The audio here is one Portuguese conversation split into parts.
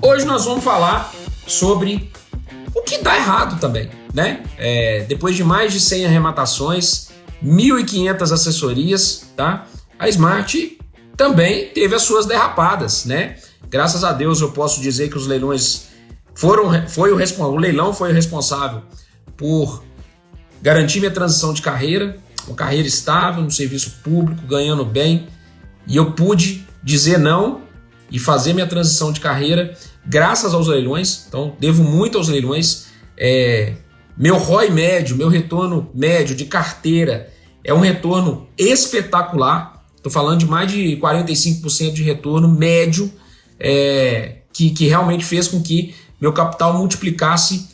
Hoje nós vamos falar sobre o que dá errado também, né? Depois de mais de 100 arrematações, 1.500 assessorias, tá? A Smart também teve as suas derrapadas, né? Graças a Deus eu posso dizer que os leilões o leilão foi o responsável por garantir minha transição de carreira, uma carreira estável no serviço público, ganhando bem, e eu pude dizer não e fazer minha transição de carreira graças aos leilões. Então devo muito aos leilões. Meu ROI médio, meu retorno médio de carteira é um retorno espetacular. Estou falando de mais de 45% de retorno médio, que realmente fez com que meu capital multiplicasse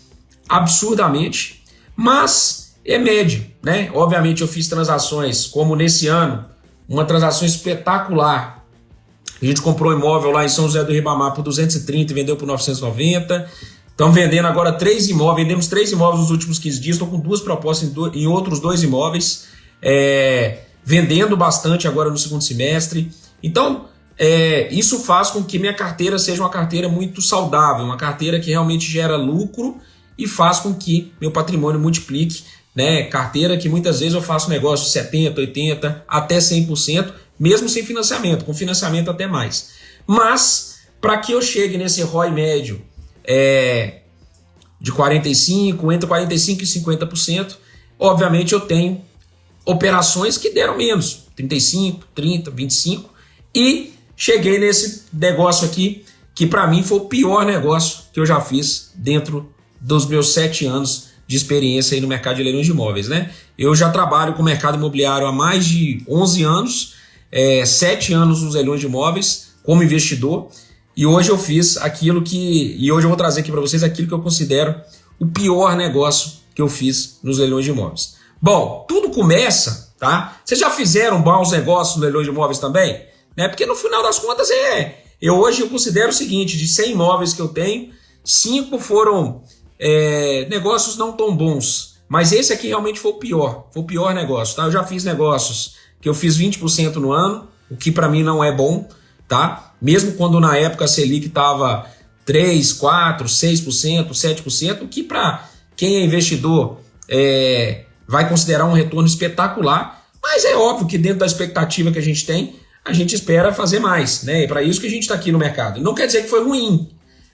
absurdamente, mas é médio, né? Obviamente eu fiz transações como nesse ano, uma transação espetacular. A gente comprou um imóvel lá em São José do Ribamar por 230 e vendeu por 990. Estamos vendendo agora 3 imóveis, vendemos 3 imóveis nos últimos 15 dias, estou com 2 propostas em outros 2 imóveis, vendendo bastante agora no segundo semestre. Então, isso faz com que minha carteira seja uma carteira muito saudável, uma carteira que realmente gera lucro e faz com que meu patrimônio multiplique, né? Carteira que muitas vezes eu faço negócio de 70%, 80%, até 100%, mesmo sem financiamento, com financiamento até mais. Mas, para que eu chegue nesse ROI médio de 45%, entre 45% e 50%, obviamente eu tenho operações que deram menos, 35%, 30%, 25%, e cheguei nesse negócio aqui, que para mim foi o pior negócio que eu já fiz dentro dos meus 7 anos de experiência aí no mercado de leilões de imóveis, né? Eu já trabalho com o mercado imobiliário há mais de 11 anos, 7 anos nos leilões de imóveis como investidor, e hoje eu fiz e hoje eu vou trazer aqui para vocês aquilo que eu considero o pior negócio que eu fiz nos leilões de imóveis. Bom, tudo começa, tá? Vocês já fizeram bons negócios nos leilões de imóveis também? Né? Porque no final das contas hoje eu considero o seguinte: de 100 imóveis que eu tenho, 5 foram negócios não tão bons, mas esse aqui realmente foi o pior negócio, tá? Eu já fiz negócios que eu fiz 20% no ano, o que para mim não é bom, tá? Mesmo quando na época a Selic estava 3, 4, 6%, 7%, o que para quem é investidor vai considerar um retorno espetacular, mas é óbvio que dentro da expectativa que a gente tem, a gente espera fazer mais, né? É para isso que a gente está aqui no mercado. Não quer dizer que foi ruim,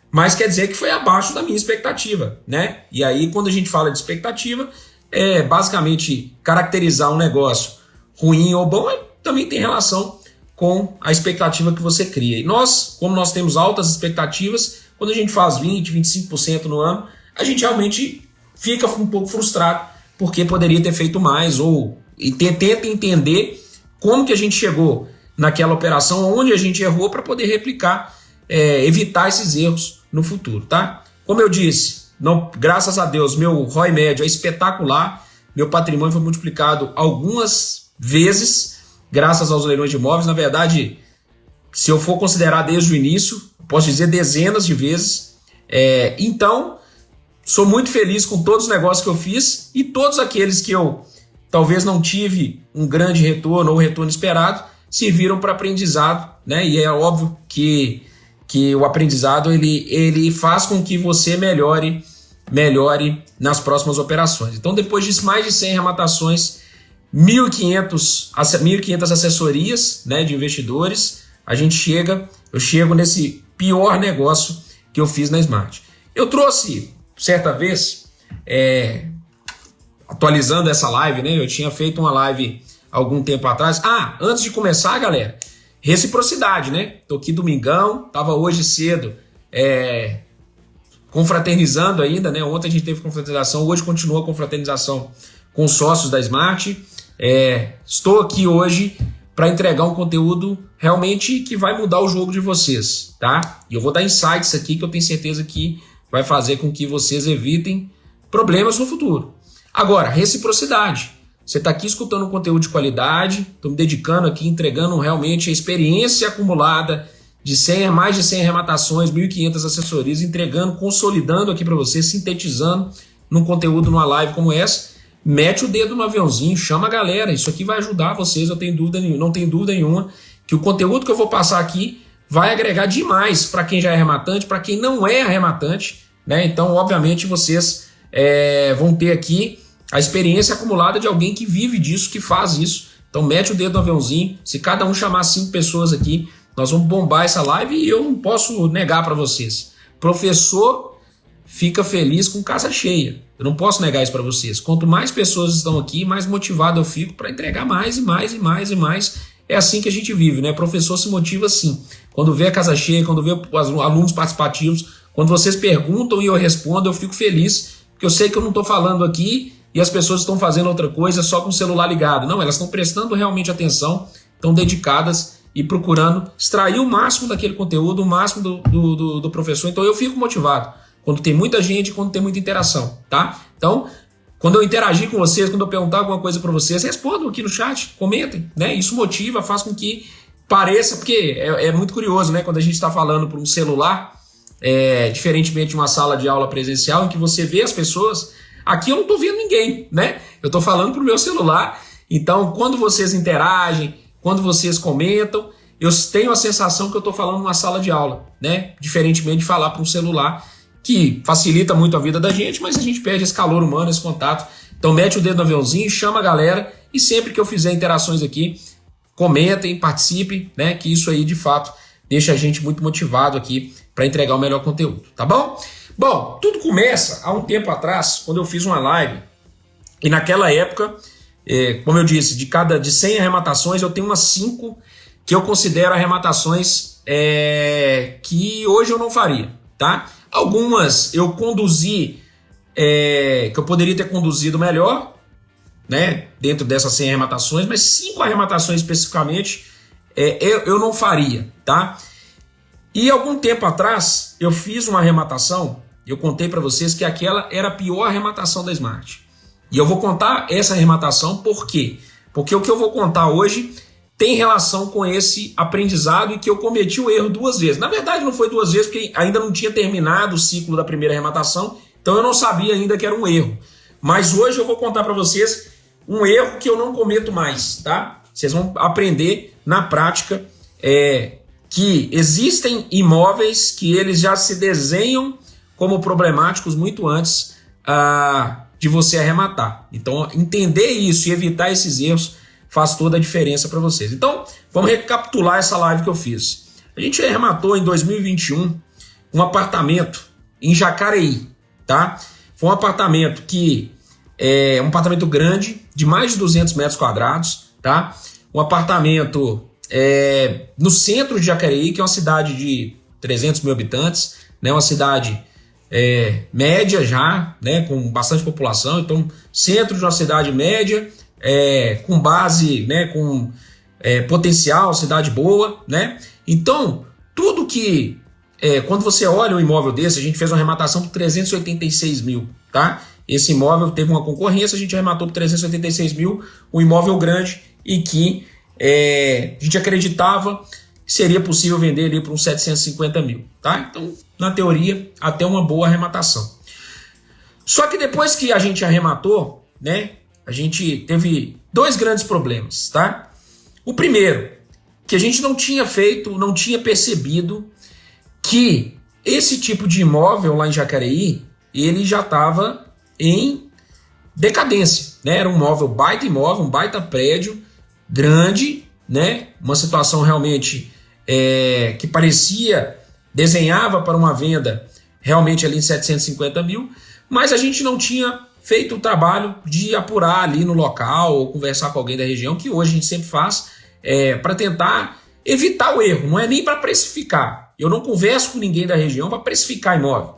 mas quer dizer que foi abaixo da minha expectativa, né? E aí, quando a gente fala de expectativa, basicamente caracterizar um negócio ruim ou bom também tem relação com a expectativa que você cria. E como nós temos altas expectativas, quando a gente faz 20%, 25% no ano, a gente realmente fica um pouco frustrado porque poderia ter feito mais, e tenta entender como que a gente chegou naquela operação, onde a gente errou, para poder replicar, evitar esses erros no futuro, tá? Como eu disse, graças a Deus, meu ROI médio é espetacular, meu patrimônio foi multiplicado algumas vezes, graças aos leilões de imóveis. Na verdade, se eu for considerar desde o início, posso dizer dezenas de vezes. Então, sou muito feliz com todos os negócios que eu fiz, e todos aqueles que eu talvez não tive um grande retorno ou retorno esperado, serviram para aprendizado, né? E é óbvio que o aprendizado ele faz com que você melhore nas próximas operações. Então, depois de mais de 100 arrematações, 1.500 assessorias, né, de investidores, eu chego nesse pior negócio que eu fiz na Smart. Eu trouxe, certa vez, atualizando essa live, né? Eu tinha feito uma live algum tempo atrás. Antes de começar, galera, reciprocidade, né? Tô aqui domingão, tava hoje cedo confraternizando ainda, né? Ontem a gente teve confraternização, hoje continua a confraternização com os sócios da Smart. Estou aqui hoje para entregar um conteúdo realmente que vai mudar o jogo de vocês, tá? E eu vou dar insights aqui que eu tenho certeza que vai fazer com que vocês evitem problemas no futuro. Agora, reciprocidade. Você está aqui escutando um conteúdo de qualidade, estou me dedicando aqui, entregando realmente a experiência acumulada de mais de 100 arrematações, 1.500 assessorias, entregando, consolidando aqui para você, sintetizando num conteúdo, numa live como essa. Mete o dedo no aviãozinho, chama a galera, isso aqui vai ajudar vocês, não tenho dúvida nenhuma que o conteúdo que eu vou passar aqui vai agregar demais para quem já é arrematante, para quem não é arrematante, né? Então, obviamente, vocês vão ter aqui a experiência acumulada de alguém que vive disso, que faz isso. Então, mete o dedo no aviãozinho. Se cada um chamar 5 pessoas aqui, nós vamos bombar essa live e eu não posso negar para vocês. Professor fica feliz com casa cheia. Eu não posso negar isso para vocês. Quanto mais pessoas estão aqui, mais motivado eu fico para entregar mais e mais e mais e mais. É assim que a gente vive, né? Professor se motiva assim. Quando vê a casa cheia, quando vê os alunos participativos, quando vocês perguntam e eu respondo, eu fico feliz, porque eu sei que eu não estou falando aqui e as pessoas estão fazendo outra coisa só com o celular ligado. Não, elas estão prestando realmente atenção, estão dedicadas e procurando extrair o máximo daquele conteúdo, o máximo do professor. Então eu fico motivado quando tem muita gente, quando tem muita interação, tá? Então, quando eu interagir com vocês, quando eu perguntar alguma coisa para vocês, respondam aqui no chat, comentem, né? Isso motiva, faz com que pareça, porque é muito curioso, né? Quando a gente está falando por um celular, diferentemente de uma sala de aula presencial, em que você vê as pessoas, aqui eu não estou vendo ninguém, né? Eu estou falando para o meu celular. Então, quando vocês interagem, quando vocês comentam, eu tenho a sensação que eu estou falando numa sala de aula, né? Diferentemente de falar para um celular, que facilita muito a vida da gente, mas a gente perde esse calor humano, esse contato. Então mete o dedo no aviãozinho, chama a galera e sempre que eu fizer interações aqui, comentem, participem, né? Que isso aí de fato deixa a gente muito motivado aqui para entregar o melhor conteúdo, tá bom? Bom, tudo começa há um tempo atrás, quando eu fiz uma live e naquela época, como eu disse, de 100 arrematações eu tenho umas 5 que eu considero arrematações que hoje eu não faria, tá? Algumas eu conduzi, que eu poderia ter conduzido melhor, né, dentro dessas 100 arrematações, mas 5 arrematações especificamente eu não faria, tá? E algum tempo atrás eu fiz uma arrematação, eu contei para vocês que aquela era a pior arrematação da Smart. E eu vou contar essa arrematação por quê? Porque o que eu vou contar hoje tem relação com esse aprendizado e que eu cometi o erro 2 vezes. Na verdade não foi 2 vezes, porque ainda não tinha terminado o ciclo da primeira arrematação, então eu não sabia ainda que era um erro. Mas hoje eu vou contar para vocês um erro que eu não cometo mais, tá? Vocês vão aprender na prática que existem imóveis que eles já se desenham como problemáticos muito antes de você arrematar. Então entender isso e evitar esses erros faz toda a diferença para vocês. Então, vamos recapitular essa live que eu fiz. A gente arrematou em 2021 um apartamento em Jacareí, tá? Foi um apartamento que um apartamento grande, de mais de 200 metros quadrados, tá? Um apartamento no centro de Jacareí, que é uma cidade de 300 mil habitantes, né? Uma cidade média já, né? Com bastante população. Então, centro de uma cidade média, com base, né, com potencial, cidade boa, né? Então, tudo que... quando você olha um imóvel desse, a gente fez uma arrematação por 386 mil, tá? Esse imóvel teve uma concorrência, a gente arrematou por 386 mil, um imóvel grande e que a gente acreditava que seria possível vender ali por uns 750 mil, tá? Então, na teoria, até uma boa arrematação. Só que depois que a gente arrematou, né, a gente teve 2 grandes problemas, tá? O primeiro, que a gente não tinha percebido que esse tipo de imóvel lá em Jacareí, ele já estava em decadência, né? Era um imóvel, um baita prédio, grande, né? Uma situação realmente que desenhava para uma venda realmente ali em 750 mil, mas a gente não tinha feito o trabalho de apurar ali no local ou conversar com alguém da região, que hoje a gente sempre faz, para tentar evitar o erro, não é nem para precificar. Eu não converso com ninguém da região para precificar imóvel.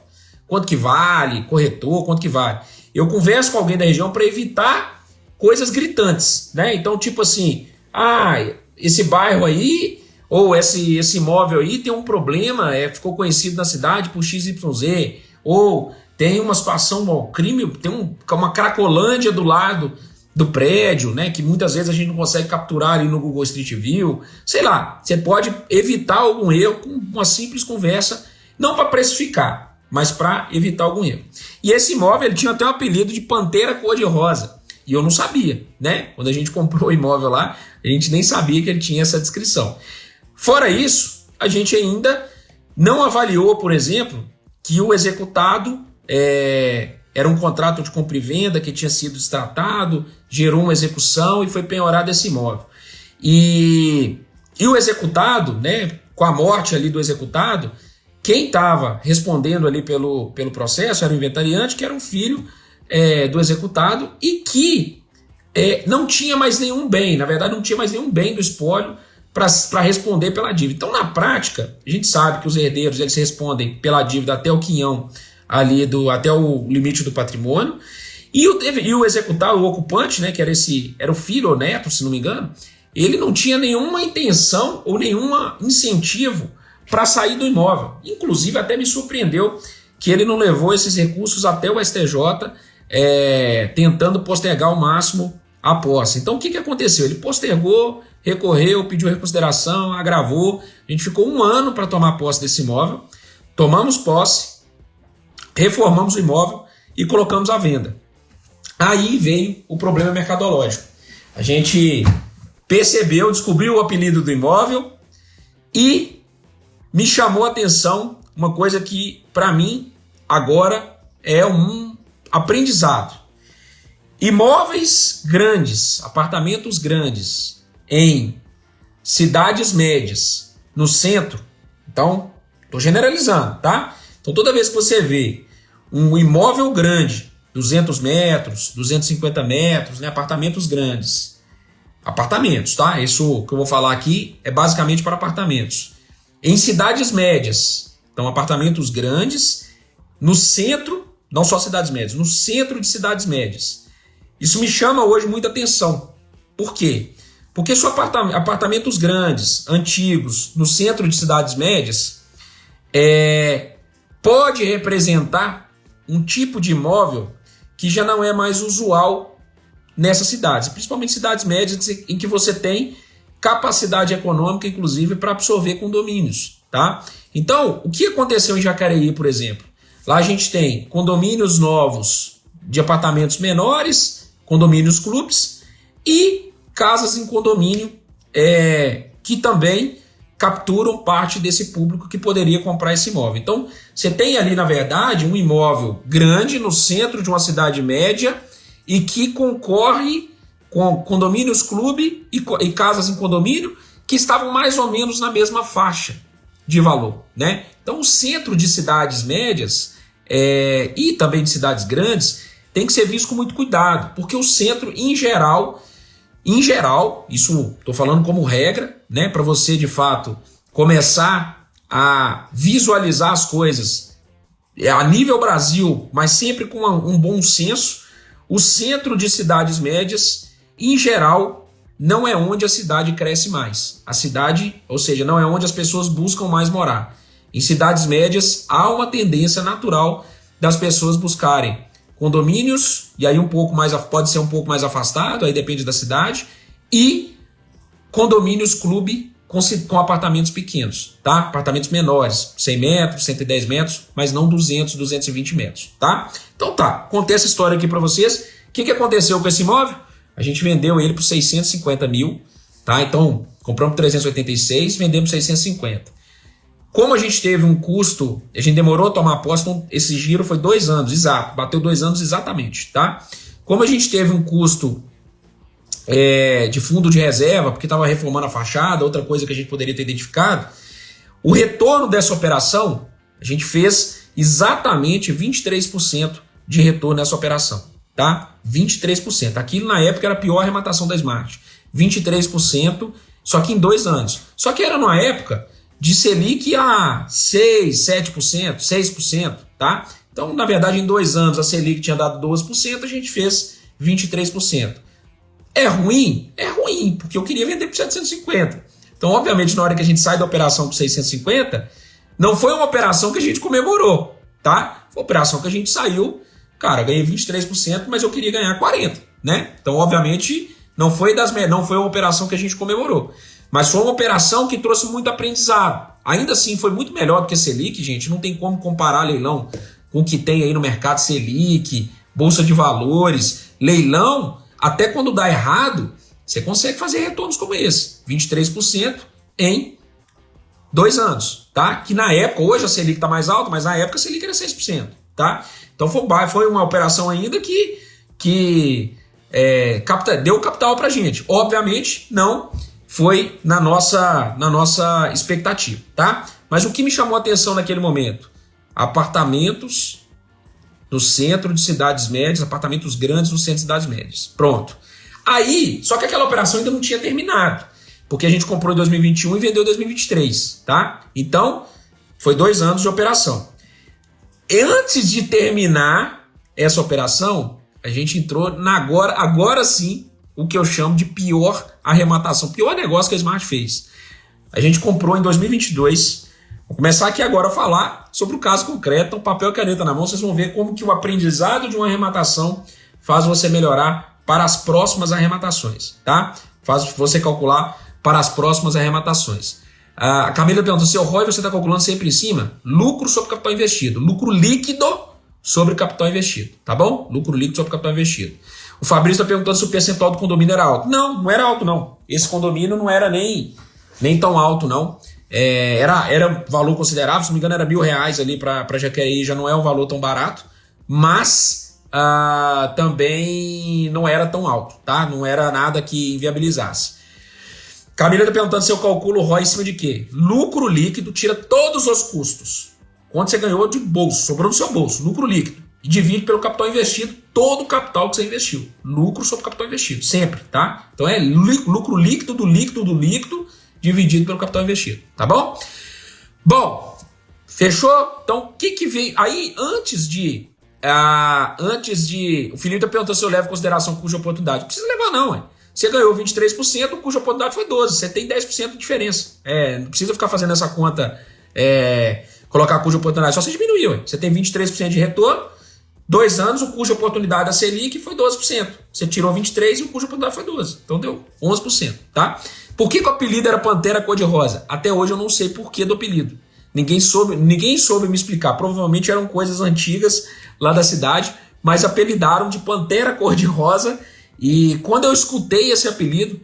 Quanto que vale, corretor, quanto que vale. Eu converso com alguém da região para evitar coisas gritantes, né? Então, tipo assim, esse bairro aí, ou esse imóvel aí tem um problema, ficou conhecido na cidade por XYZ, ou tem uma situação, um crime, tem uma cracolândia do lado do prédio, né, que muitas vezes a gente não consegue capturar ali no Google Street View. Sei lá, você pode evitar algum erro com uma simples conversa, não para precificar, mas para evitar algum erro. E esse imóvel ele tinha até o apelido de Pantera Cor-de-Rosa, e eu não sabia, né? Quando a gente comprou o imóvel lá, a gente nem sabia que ele tinha essa descrição. Fora isso, a gente ainda não avaliou, por exemplo, que o executado era um contrato de compra e venda que tinha sido destratado, gerou uma execução e foi penhorado esse imóvel. E o executado, né, com a morte ali do executado, quem estava respondendo ali pelo processo era o inventariante, que era um filho do executado e que não tinha mais nenhum bem, na verdade não tinha mais nenhum bem do espólio para responder pela dívida. Então, na prática, a gente sabe que os herdeiros eles respondem pela dívida até o quinhão ali até o limite do patrimônio, e o executado, o ocupante, né, que era o filho ou neto, se não me engano, ele não tinha nenhuma intenção ou nenhum incentivo para sair do imóvel. Inclusive, até me surpreendeu que ele não levou esses recursos até o STJ, tentando postergar ao máximo a posse. Então, o que aconteceu? Ele postergou, recorreu, pediu reconsideração, agravou. A gente ficou 1 ano para tomar posse desse imóvel. Tomamos posse, reformamos o imóvel e colocamos à venda. Aí veio o problema mercadológico. A gente percebeu, descobriu o apelido do imóvel e me chamou a atenção uma coisa que, para mim, agora é um aprendizado. Imóveis grandes, apartamentos grandes, em cidades médias, no centro. Então, estou generalizando, tá? Então, toda vez que você vê um imóvel grande, 200 metros, 250 metros, né, apartamentos grandes, apartamentos, tá? Isso que eu vou falar aqui é basicamente para apartamentos. Em cidades médias, então apartamentos grandes, no centro, não só cidades médias, no centro de cidades médias. Isso me chama hoje muita atenção. Por quê? Porque se apartamentos grandes, antigos, no centro de cidades médias, pode representar um tipo de imóvel que já não é mais usual nessas cidades, principalmente cidades médias em que você tem capacidade econômica, inclusive, para absorver condomínios, tá? Então, o que aconteceu em Jacareí, por exemplo? Lá a gente tem condomínios novos de apartamentos menores, condomínios clubes e casas em condomínio que também capturam parte desse público que poderia comprar esse imóvel. Então, você tem ali, na verdade, um imóvel grande no centro de uma cidade média e que concorre com condomínios clube e casas em condomínio que estavam mais ou menos na mesma faixa de valor, né? Então, o centro de cidades médias e também de cidades grandes tem que ser visto com muito cuidado, porque o centro, em geral, isso estou falando como regra, né, para você de fato começar a visualizar as coisas a nível Brasil, mas sempre com um bom senso. O centro de cidades médias, em geral, não é onde a cidade cresce mais. A cidade, ou seja, não é onde as pessoas buscam mais morar. Em cidades médias, há uma tendência natural das pessoas buscarem condomínios, e aí pode ser um pouco mais afastado, aí depende da cidade, e condomínios clube com apartamentos pequenos, tá? Apartamentos menores, 100 metros, 110 metros, mas não 200, 220 metros, tá? Então tá, contei essa história aqui para vocês. O que aconteceu com esse imóvel? A gente vendeu ele por 650 mil, tá? Então, compramos 386, vendemos 650. Como a gente teve um custo, a gente demorou a tomar posse, então esse giro foi 2 anos, exato, bateu 2 anos exatamente, tá? Como a gente teve um custo de fundo de reserva, porque estava reformando a fachada, outra coisa que a gente poderia ter identificado, o retorno dessa operação, a gente fez exatamente 23% de retorno nessa operação, tá? 23%. Aquilo na época era a pior arrematação da Smart. 23%, só que em 2 anos. Só que era numa época de Selic a 6%, 7%, 6%, tá? Então, na verdade, em 2 anos a Selic tinha dado 12%, a gente fez 23%. É ruim? É ruim, porque eu queria vender por 750. Então, obviamente, na hora que a gente sai da operação por 650, não foi uma operação que a gente comemorou, tá? Foi uma operação que a gente saiu, cara, ganhei 23%, mas eu queria ganhar 40%, né? Então, obviamente, não foi uma operação que a gente comemorou. Mas foi uma operação que trouxe muito aprendizado. Ainda assim, foi muito melhor do que a Selic, gente. Não tem como comparar leilão com o que tem aí no mercado Selic, Bolsa de Valores. Leilão, até quando dá errado, você consegue fazer retornos como esse. 23% em 2 anos, tá? Que na época, hoje a Selic está mais alta, mas na época a Selic era 6%, tá? Então foi uma operação ainda que deu capital pra gente. Obviamente, não foi na nossa expectativa, tá? Mas o que me chamou a atenção naquele momento? Apartamentos no centro de cidades médias, apartamentos grandes no centro de cidades médias. Pronto. Aí, só que aquela operação ainda não tinha terminado, porque a gente comprou em 2021 e vendeu em 2023, tá? Então, foi 2 anos de operação. Antes de terminar essa operação, a gente entrou agora sim, o que eu chamo de pior arrematação, pior negócio que a Smart fez. A gente comprou em 2022, vou começar aqui agora a falar sobre o caso concreto, então papel e caneta na mão, vocês vão ver como que o aprendizado de uma arrematação faz você melhorar para as próximas arrematações, tá? Faz você calcular para as próximas arrematações. A Camila perguntou, seu ROI você está calculando sempre em cima? Lucro sobre capital investido, lucro líquido sobre capital investido, tá bom? Lucro líquido sobre capital investido. O Fabrício está perguntando se o percentual do condomínio era alto. Não era alto não. Esse condomínio não era nem tão alto não. Era valor considerável, se não me engano era R$1.000 ali para Jaqueí, já não é um valor tão barato, mas também não era tão alto, tá? Não era nada que inviabilizasse. Camila está perguntando se eu calculo o ROI em cima de quê? Lucro líquido, tira todos os custos. Quanto você ganhou de bolso, sobrou no seu bolso, lucro líquido. E divide pelo capital investido, todo o capital que você investiu. Lucro sobre capital investido, sempre, tá? Então é lucro líquido do líquido do líquido dividido pelo capital investido, tá bom? Bom, fechou? Então, o que veio? Aí, antes de... O Felipe tá perguntando se eu levo em consideração custo de oportunidade. Não precisa levar não, ué. Você ganhou 23%, o custo de oportunidade foi 12%. Você tem 10% de diferença. Não precisa ficar fazendo essa conta, colocar custo de oportunidade. Só você diminuiu, ué. Você tem 23% de retorno, 2 anos, o custo de oportunidade da Selic foi 12%. Você tirou 23% e o custo de oportunidade foi 12%. Então deu 11%, tá? Por que o apelido era Pantera Cor-de-Rosa? Até hoje eu não sei por que do apelido. Ninguém soube me explicar. Provavelmente eram coisas antigas lá da cidade, mas apelidaram de Pantera Cor-de-Rosa. E quando eu escutei esse apelido,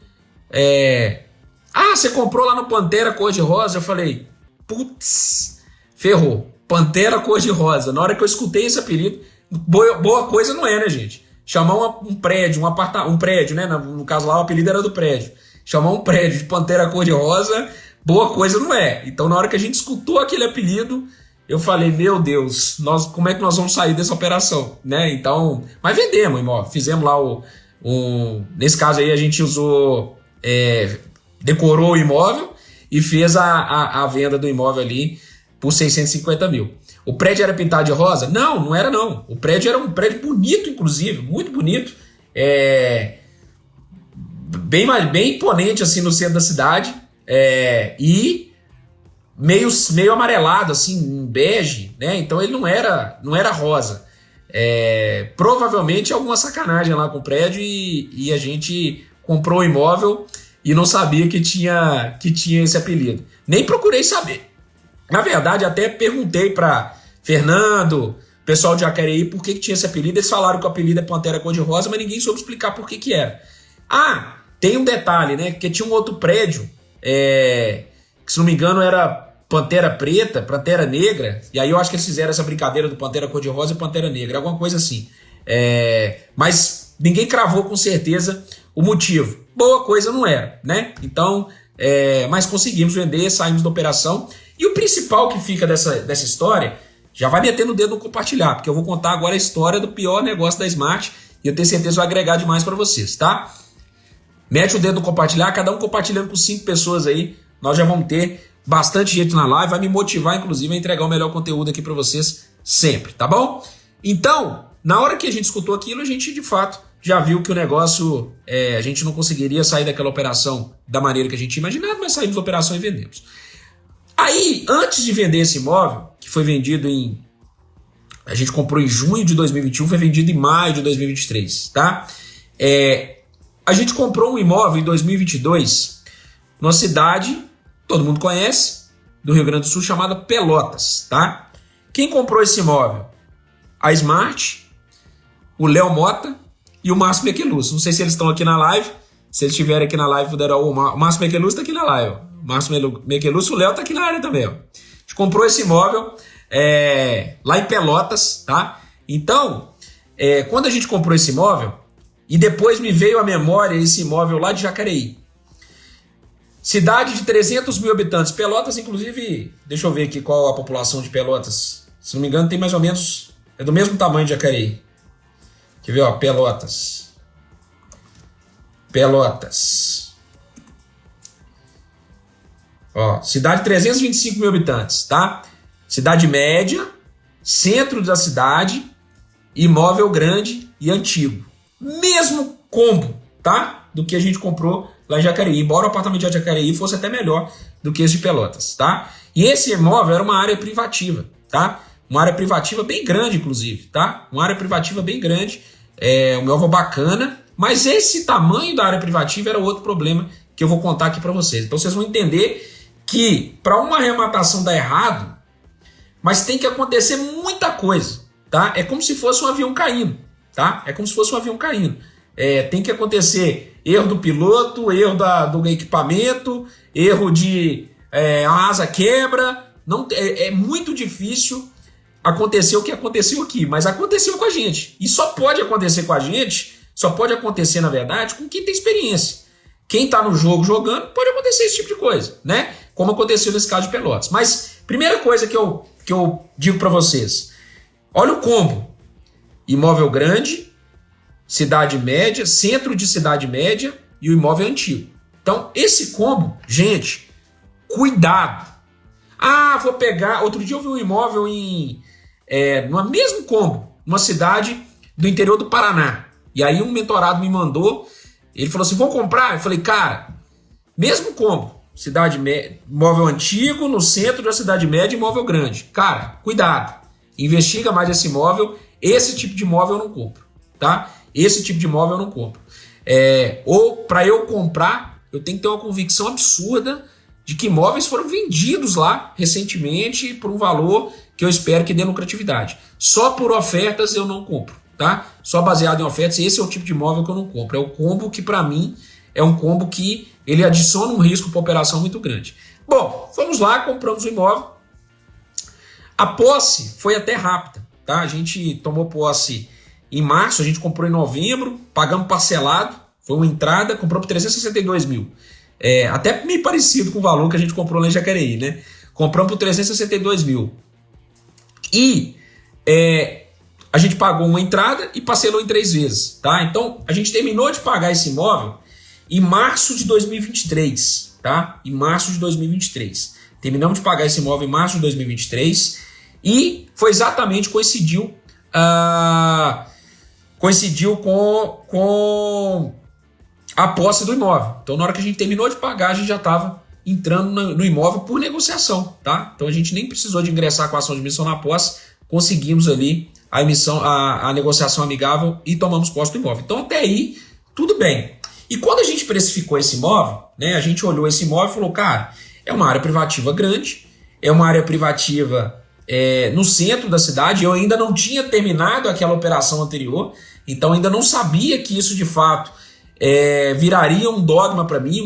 você comprou lá no Pantera Cor-de-Rosa? Eu falei, putz, ferrou. Pantera Cor-de-Rosa. Na hora que eu escutei esse apelido, boa coisa não é, né, gente? Chamar um prédio, um prédio, né? No caso lá, o apelido era do prédio. Chamar um prédio de Pantera Cor-de-Rosa, boa coisa não é. Então, na hora que a gente escutou aquele apelido, eu falei, meu Deus, como é que nós vamos sair dessa operação, né? Então, mas vendemos, imóvel. Fizemos lá nesse caso aí a gente usou, decorou o imóvel e fez a venda do imóvel ali por 650 mil. O prédio era pintado de rosa? Não era não. O prédio era um prédio bonito, inclusive, muito bonito. Bem imponente assim no centro da cidade. E meio amarelado, assim, bege, né? Então ele não era rosa. Provavelmente alguma sacanagem lá com o prédio e a gente comprou o imóvel e não sabia que tinha esse apelido. Nem procurei saber. Na verdade, até perguntei para Fernando, pessoal de Jacareí, por que tinha esse apelido. Eles falaram que o apelido é Pantera Cor-de-Rosa, mas ninguém soube explicar por que era. Tem um detalhe, né? Porque tinha um outro prédio, que se não me engano era Pantera Preta, Pantera Negra, e aí eu acho que eles fizeram essa brincadeira do Pantera Cor-de-Rosa e Pantera Negra, alguma coisa assim. Mas ninguém cravou com certeza o motivo. Boa coisa não era, né? Então, mas conseguimos vender, saímos da operação. E o principal que fica dessa história, já vai metendo o dedo no compartilhar, porque eu vou contar agora a história do pior negócio da Smart e eu tenho certeza que vai agregar demais para vocês, tá? Mete o dedo no compartilhar, cada um compartilhando com 5 pessoas aí, nós já vamos ter bastante gente na live, vai me motivar inclusive a entregar o melhor conteúdo aqui para vocês sempre, tá bom? Então, na hora que a gente escutou aquilo, a gente de fato já viu que o negócio, a gente não conseguiria sair daquela operação da maneira que a gente tinha imaginado, mas saímos da operação e vendemos. Aí, antes de vender esse imóvel, que foi vendido a gente comprou em junho de 2021, foi vendido em maio de 2023, tá? A gente comprou um imóvel em 2022, numa cidade, todo mundo conhece, do Rio Grande do Sul, chamada Pelotas, tá? Quem comprou esse imóvel? A Smart, o Léo Mota e o Márcio Mequelus. Não sei se eles estão aqui na live, se eles estiverem aqui na live, o Márcio Mequelus está aqui na live, ó. Márcio Mequelúcio, o Léo tá aqui na área também, ó. A gente comprou esse imóvel lá em Pelotas, tá? Então, quando a gente comprou esse imóvel, e depois me veio à memória esse imóvel lá de Jacareí. Cidade de 300 mil habitantes. Pelotas, inclusive, deixa eu ver aqui qual a população de Pelotas. Se não me engano, tem mais ou menos, é do mesmo tamanho de Jacareí. Quer ver, ó, Pelotas. Ó, cidade de 325 mil habitantes, tá? Cidade média, centro da cidade, imóvel grande e antigo. Mesmo combo, tá? Do que a gente comprou lá em Jacareí. Embora o apartamento de Jacareí fosse até melhor do que esse de Pelotas, tá? E esse imóvel era uma área privativa, tá? Uma área privativa bem grande, inclusive, tá? Uma área privativa bem grande, um imóvel bacana, mas esse tamanho da área privativa era outro problema que eu vou contar aqui para vocês. Então vocês vão entender que para uma arrematação dar errado, mas tem que acontecer muita coisa, tá? É como se fosse um avião caindo, tá? É como se fosse um avião caindo. Tem que acontecer erro do piloto, erro do equipamento, erro de a asa quebra. Não, é muito difícil acontecer o que aconteceu aqui, mas aconteceu com a gente. E só pode acontecer com a gente, só pode acontecer, na verdade, com quem tem experiência. Quem está no jogo jogando, pode acontecer esse tipo de coisa, né? Como aconteceu nesse caso de Pelotas. Mas, primeira coisa que eu digo para vocês, olha o combo. Imóvel grande, cidade média, centro de cidade média e o imóvel antigo. Então, esse combo, gente, cuidado. Ah, vou pegar... Outro dia eu vi um imóvel no mesmo combo, numa cidade do interior do Paraná. E aí um mentorado me mandou, ele falou assim, vou comprar? Eu falei, cara, mesmo combo, cidade média, imóvel antigo, no centro da cidade média, imóvel grande. Cara, cuidado. Investiga mais esse imóvel. Esse tipo de imóvel eu não compro, tá? Esse tipo de imóvel eu não compro. Ou para eu comprar, eu tenho que ter uma convicção absurda de que imóveis foram vendidos lá recentemente por um valor que eu espero que dê lucratividade. Só por ofertas eu não compro, tá? Só baseado em ofertas, esse é o tipo de imóvel que eu não compro. É o combo que para mim é um combo que ele adiciona um risco para operação muito grande. Bom, vamos lá, compramos o imóvel. A posse foi até rápida, tá? A gente tomou posse em março, a gente comprou em novembro, pagamos parcelado, foi uma entrada, comprou por 362 mil. Até meio parecido com o valor que a gente comprou lá em Jacareí, né? Compramos por 362 mil. E a gente pagou uma entrada e parcelou em 3 vezes, tá? Então, a gente terminou de pagar esse imóvel em março de 2023, tá? Em março de 2023. Terminamos de pagar esse imóvel em março de 2023 e foi exatamente, coincidiu com a posse do imóvel. Então, na hora que a gente terminou de pagar, a gente já estava entrando no imóvel por negociação, tá? Então, a gente nem precisou de ingressar com a ação de emissão na posse, conseguimos ali a negociação amigável e tomamos posse do imóvel. Então, até aí, tudo bem. E quando a gente precificou esse imóvel, né, a gente olhou esse imóvel e falou, cara, é uma área privativa grande, é uma área privativa no centro da cidade. Eu ainda não tinha terminado aquela operação anterior, então ainda não sabia que isso de fato viraria um dogma para mim,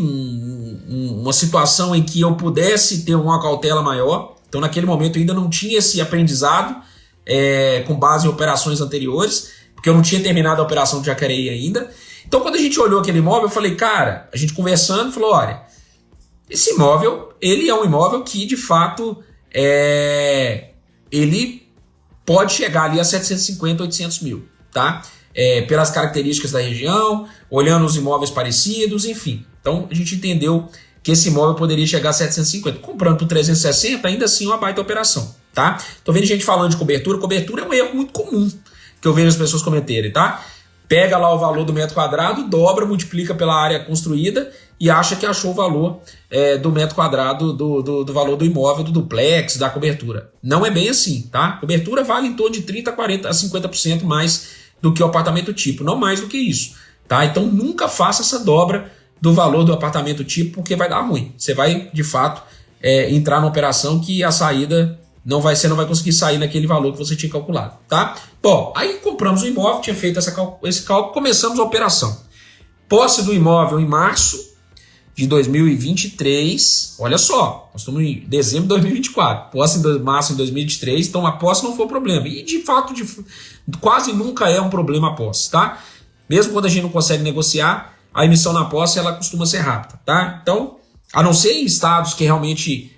uma situação em que eu pudesse ter uma cautela maior. Então naquele momento eu ainda não tinha esse aprendizado com base em operações anteriores, porque eu não tinha terminado a operação de Jacareí ainda. Então quando a gente olhou aquele imóvel, eu falei, cara, a gente conversando, falou, olha, esse imóvel, ele é um imóvel que de fato ele pode chegar ali a 750, 800 mil, tá? Pelas características da região, olhando os imóveis parecidos, enfim. Então a gente entendeu que esse imóvel poderia chegar a 750. Comprando por 360, ainda assim uma baita operação, tá? Tô vendo gente falando de cobertura. Cobertura é um erro muito comum que eu vejo as pessoas cometerem, tá? Pega lá o valor do metro quadrado, dobra, multiplica pela área construída e acha que achou o valor do metro quadrado do valor do imóvel, do duplex, da cobertura. Não é bem assim, tá? Cobertura vale em torno de 30%, 40%, a 50% mais do que o apartamento tipo, não mais do que isso, tá? Então nunca faça essa dobra do valor do apartamento tipo, porque vai dar ruim. Você vai, de fato, entrar numa operação que a saída você não vai conseguir sair naquele valor que você tinha calculado, tá? Bom, aí compramos o imóvel, tinha feito esse cálculo, começamos a operação. Posse do imóvel em março, de 2023, olha só, nós estamos em dezembro de 2024, posse em março de 2023, então a posse não foi problema. E de fato, quase nunca é um problema a posse, tá? Mesmo quando a gente não consegue negociar, a emissão na posse ela costuma ser rápida, tá? Então, a não ser em estados que realmente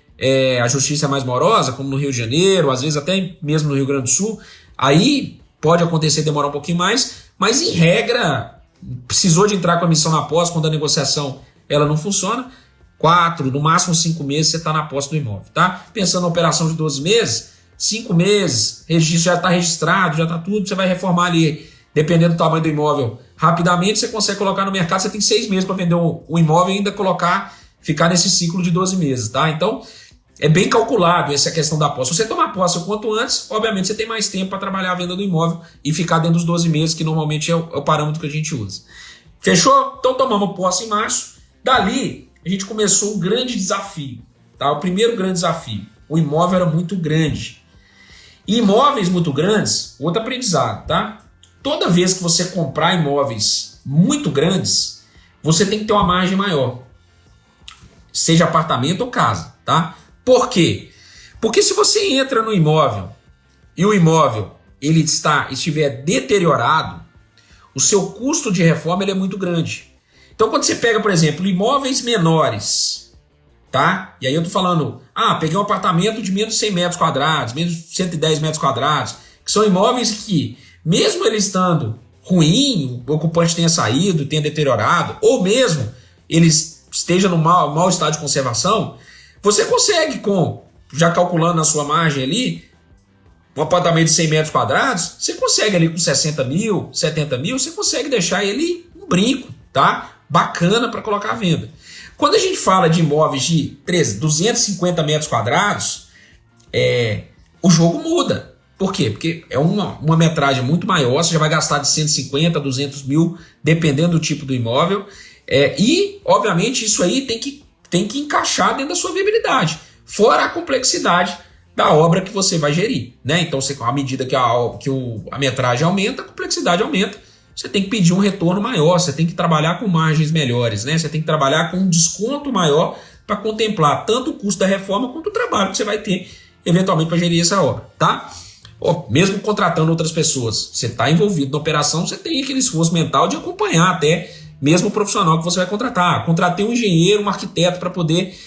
a justiça é mais morosa, como no Rio de Janeiro, às vezes até mesmo no Rio Grande do Sul, aí pode acontecer demorar um pouquinho mais, mas em regra, precisou de entrar com a emissão na posse quando a negociação ela não funciona, 4, no máximo 5 meses você está na posse do imóvel, tá? Pensando na operação de 12 meses, 5 meses, registro já está registrado, já está tudo, você vai reformar ali, dependendo do tamanho do imóvel, rapidamente você consegue colocar no mercado, você tem 6 meses para vender o imóvel e ainda ficar nesse ciclo de 12 meses, tá? Então, é bem calculado essa questão da posse. Se você tomar posse o quanto antes, obviamente você tem mais tempo para trabalhar a venda do imóvel e ficar dentro dos 12 meses, que normalmente é o parâmetro que a gente usa. Fechou? Então tomamos posse em março. Dali, a gente começou um grande desafio, tá? O primeiro grande desafio. O imóvel era muito grande. E imóveis muito grandes, outro aprendizado, tá? Toda vez que você comprar imóveis muito grandes, você tem que ter uma margem maior. Seja apartamento ou casa, tá? Por quê? Porque se você entra no imóvel e o imóvel ele estiver deteriorado, o seu custo de reforma ele é muito grande. Então, quando você pega, por exemplo, imóveis menores, tá? E aí eu tô falando, peguei um apartamento de menos de 100 metros quadrados, menos de 110 metros quadrados, que são imóveis que, mesmo ele estando ruim, o ocupante tenha saído, tenha deteriorado, ou mesmo ele esteja no mau estado de conservação, você consegue, já calculando na sua margem ali, um apartamento de 100 metros quadrados, você consegue ali com 60 mil, 70 mil, você consegue deixar ele um brinco, tá? Bacana para colocar à venda. Quando a gente fala de imóveis de 250 metros quadrados, o jogo muda. Por quê? Porque é uma metragem muito maior, você já vai gastar de 150 a 200 mil, dependendo do tipo do imóvel. E, obviamente, isso aí tem que encaixar dentro da sua viabilidade. Fora a complexidade da obra que você vai gerir, né? Então, à medida que a metragem aumenta, a complexidade aumenta. Você tem que pedir um retorno maior, você tem que trabalhar com margens melhores, né? Você tem que trabalhar com um desconto maior para contemplar tanto o custo da reforma quanto o trabalho que você vai ter, eventualmente, para gerir essa obra, tá? Mesmo contratando outras pessoas, você está envolvido na operação, você tem aquele esforço mental de acompanhar até mesmo o profissional que você vai contratar. Contratei um engenheiro, um arquiteto para poder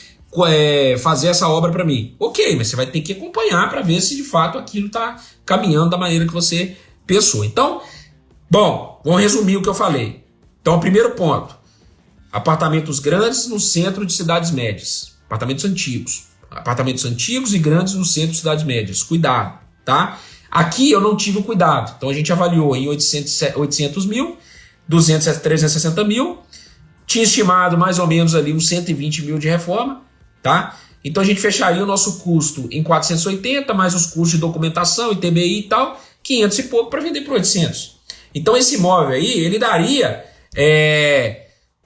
fazer essa obra para mim. Ok, mas você vai ter que acompanhar para ver se de fato aquilo está caminhando da maneira que você pensou. Então, bom, vamos resumir o que eu falei. Então, o primeiro ponto, apartamentos grandes no centro de cidades médias. Apartamentos antigos e grandes no centro de cidades médias. Cuidado, tá? Aqui eu não tive o cuidado. Então, a gente avaliou em 800 mil, 360 mil, tinha estimado mais ou menos ali uns 120 mil de reforma, tá? Então a gente fecharia o nosso custo em 480, mais os custos de documentação, ITBI e tal, 500 e pouco para vender por 800. Então esse imóvel aí, ele daria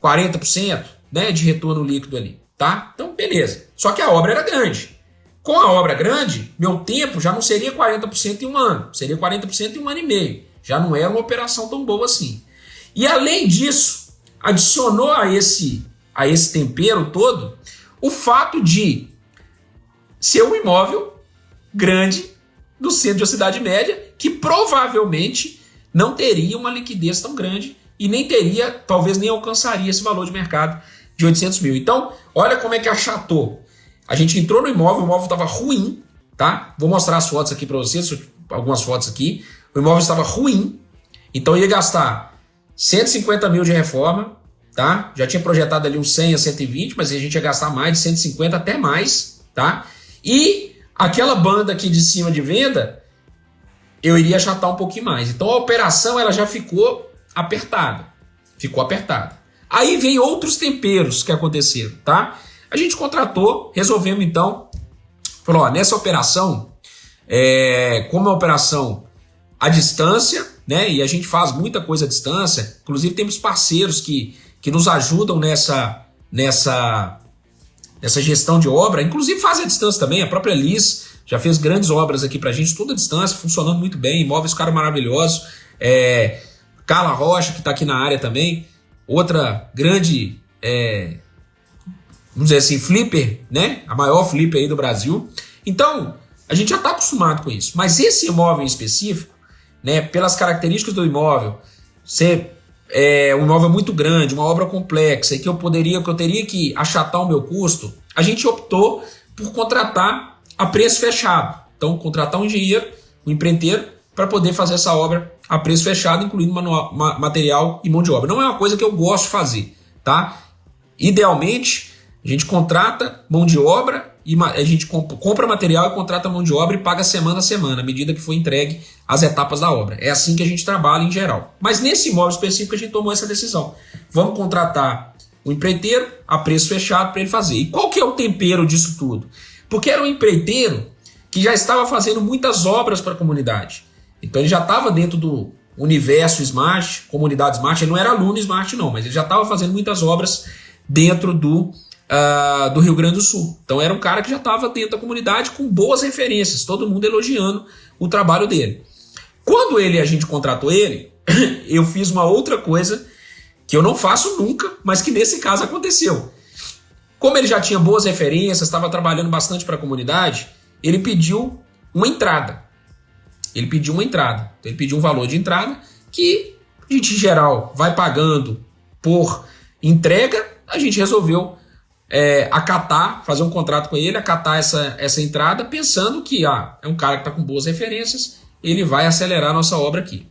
40%, né, de retorno líquido ali, tá? Então beleza, só que a obra era grande. Com a obra grande, meu tempo já não seria 40% em um ano, seria 40% em um ano e meio. Já não era uma operação tão boa assim. E além disso, adicionou a esse tempero todo o fato de ser um imóvel grande no centro de uma cidade média que provavelmente não teria uma liquidez tão grande e nem teria, talvez nem alcançaria esse valor de mercado de 800 mil. Então, olha como é que achatou. A gente entrou no imóvel, o imóvel estava ruim, tá? Vou mostrar as fotos aqui para vocês, algumas fotos aqui. O imóvel estava ruim, então ia gastar 150 mil de reforma, tá? Já tinha projetado ali uns 100 a 120, mas a gente ia gastar mais de 150 até mais, tá? E aquela banda aqui de cima de venda, eu iria achatar um pouquinho mais. Então a operação ela já ficou apertada. Aí vem outros temperos que aconteceram, tá? A gente contratou, resolvemos então, falou, nessa operação, como é uma operação à distância, né? E a gente faz muita coisa à distância, inclusive temos parceiros que nos ajudam nessa gestão de obra, inclusive faz à distância também, a própria Liz já fez grandes obras aqui pra gente, tudo à distância, funcionando muito bem, imóveis ficaram maravilhosos, Carla Rocha, que está aqui na área também, outra grande vamos dizer assim, flipper, né? A maior flipper aí do Brasil. Então, a gente já está acostumado com isso. Mas esse imóvel em específico, né, pelas características do imóvel, ser um imóvel muito grande, uma obra complexa, e que eu teria que achatar o meu custo, a gente optou por contratar a preço fechado. Então, contratar um engenheiro, um empreiteiro, para poder fazer essa obra a preço fechado, incluindo material e mão de obra. Não é uma coisa que eu gosto de fazer, tá? Idealmente, a gente contrata mão de obra, e a gente compra material e contrata mão de obra e paga semana a semana, à medida que for entregue as etapas da obra. É assim que a gente trabalha em geral. Mas nesse imóvel específico a gente tomou essa decisão. Vamos contratar o empreiteiro a preço fechado para ele fazer. E qual que é o tempero disso tudo? Porque era um empreiteiro que já estava fazendo muitas obras para a comunidade. Então ele já estava dentro do universo Smart, comunidade Smart. Ele não era aluno Smart não, mas ele já estava fazendo muitas obras dentro do Rio Grande do Sul. Então era um cara que já estava dentro da comunidade com boas referências, todo mundo elogiando o trabalho dele. Quando a gente contratou ele, eu fiz uma outra coisa que eu não faço nunca, mas que nesse caso aconteceu. Como ele já tinha boas referências, estava trabalhando bastante para a comunidade, ele pediu uma entrada. Ele pediu um valor de entrada que a gente, em geral, vai pagando por entrega. A gente resolveu acatar, fazer um contrato com ele, acatar essa entrada, pensando que é um cara que está com boas referências, ele vai acelerar a nossa obra aqui.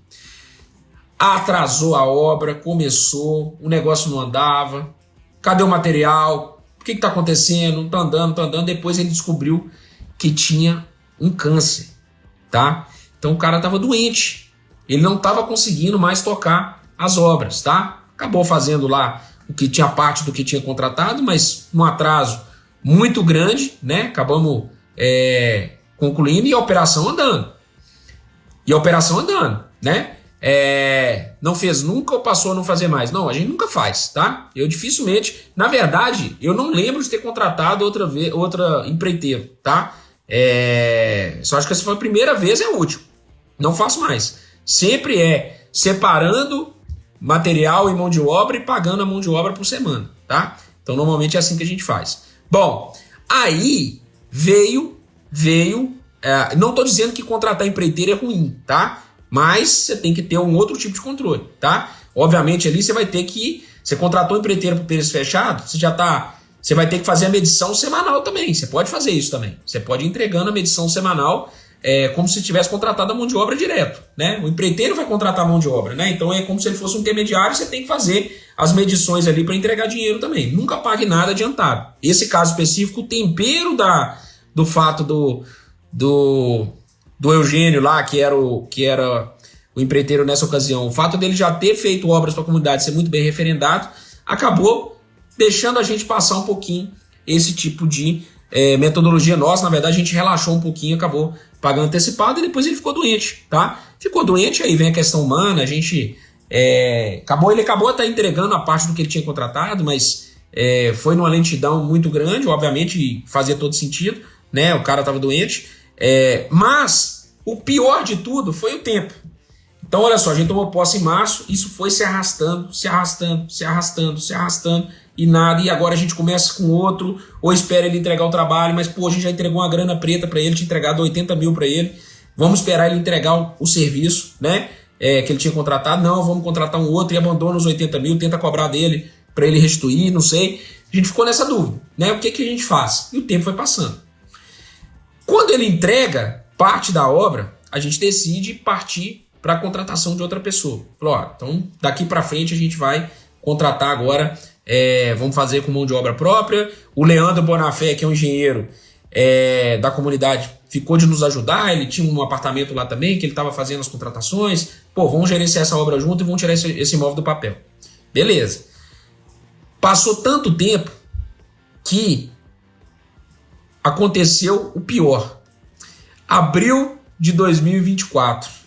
Atrasou a obra, começou, o negócio não andava, cadê o material? O que está acontecendo? Não está andando. Depois ele descobriu que tinha um câncer, tá? Então o cara estava doente, ele não estava conseguindo mais tocar as obras, tá? Acabou fazendo lá o que tinha parte do que tinha contratado, mas um atraso muito grande, né? Acabamos concluindo e a operação andando. Né? Não fez nunca ou passou a não fazer mais? Não, a gente nunca faz, tá? Eu dificilmente, na verdade, eu não lembro de ter contratado outra empreiteiro, tá? Só acho que essa foi a primeira vez e a última. Não faço mais. Sempre separando material e mão de obra e pagando a mão de obra por semana, tá? Então normalmente é assim que a gente faz. Bom, aí veio não estou dizendo que contratar empreiteiro é ruim, tá? Mas você tem que ter um outro tipo de controle, tá? Obviamente ali você vai ter que, você contratou um empreiteiro por preço fechado, você vai ter que fazer a medição semanal também. Você pode fazer isso também. Você pode ir entregando a medição semanal como se tivesse contratado a mão de obra direto, né? O empreiteiro vai contratar a mão de obra, né? Então é como se ele fosse um intermediário, você tem que fazer as medições ali para entregar dinheiro também. Nunca pague nada adiantado. Esse caso específico, o tempero do fato do Eugênio lá, que era o empreiteiro nessa ocasião, o fato dele já ter feito obras para a comunidade, ser muito bem referendado, acabou deixando a gente passar um pouquinho esse tipo de metodologia nossa. Na verdade, a gente relaxou um pouquinho, acabou pagando antecipado e depois ele ficou doente, tá? Ficou doente, aí vem a questão humana, a gente ele acabou até entregando a parte do que ele tinha contratado, mas foi numa lentidão muito grande, obviamente fazia todo sentido, né? O cara estava doente, mas o pior de tudo foi o tempo. Então, olha só, a gente tomou posse em março, isso foi se arrastando, e nada, e agora a gente começa com outro, ou espera ele entregar o trabalho, mas pô, a gente já entregou uma grana preta para ele, tinha entregado 80 mil para ele, vamos esperar ele entregar o serviço, né, que ele tinha contratado. Não, vamos contratar um outro e abandona os 80 mil, tenta cobrar dele para ele restituir, não sei. A gente ficou nessa dúvida, né, o que a gente faz? E o tempo foi passando. Quando ele entrega parte da obra, a gente decide partir para a contratação de outra pessoa. Falou, então daqui para frente a gente vai contratar agora, vamos fazer com mão de obra própria. O Leandro Bonafé, que é um engenheiro da comunidade, ficou de nos ajudar. Ele tinha um apartamento lá também, que ele estava fazendo as contratações. Pô, vamos gerenciar essa obra junto e vamos tirar esse imóvel do papel. Beleza. Passou tanto tempo que aconteceu o pior. Abril de 2024.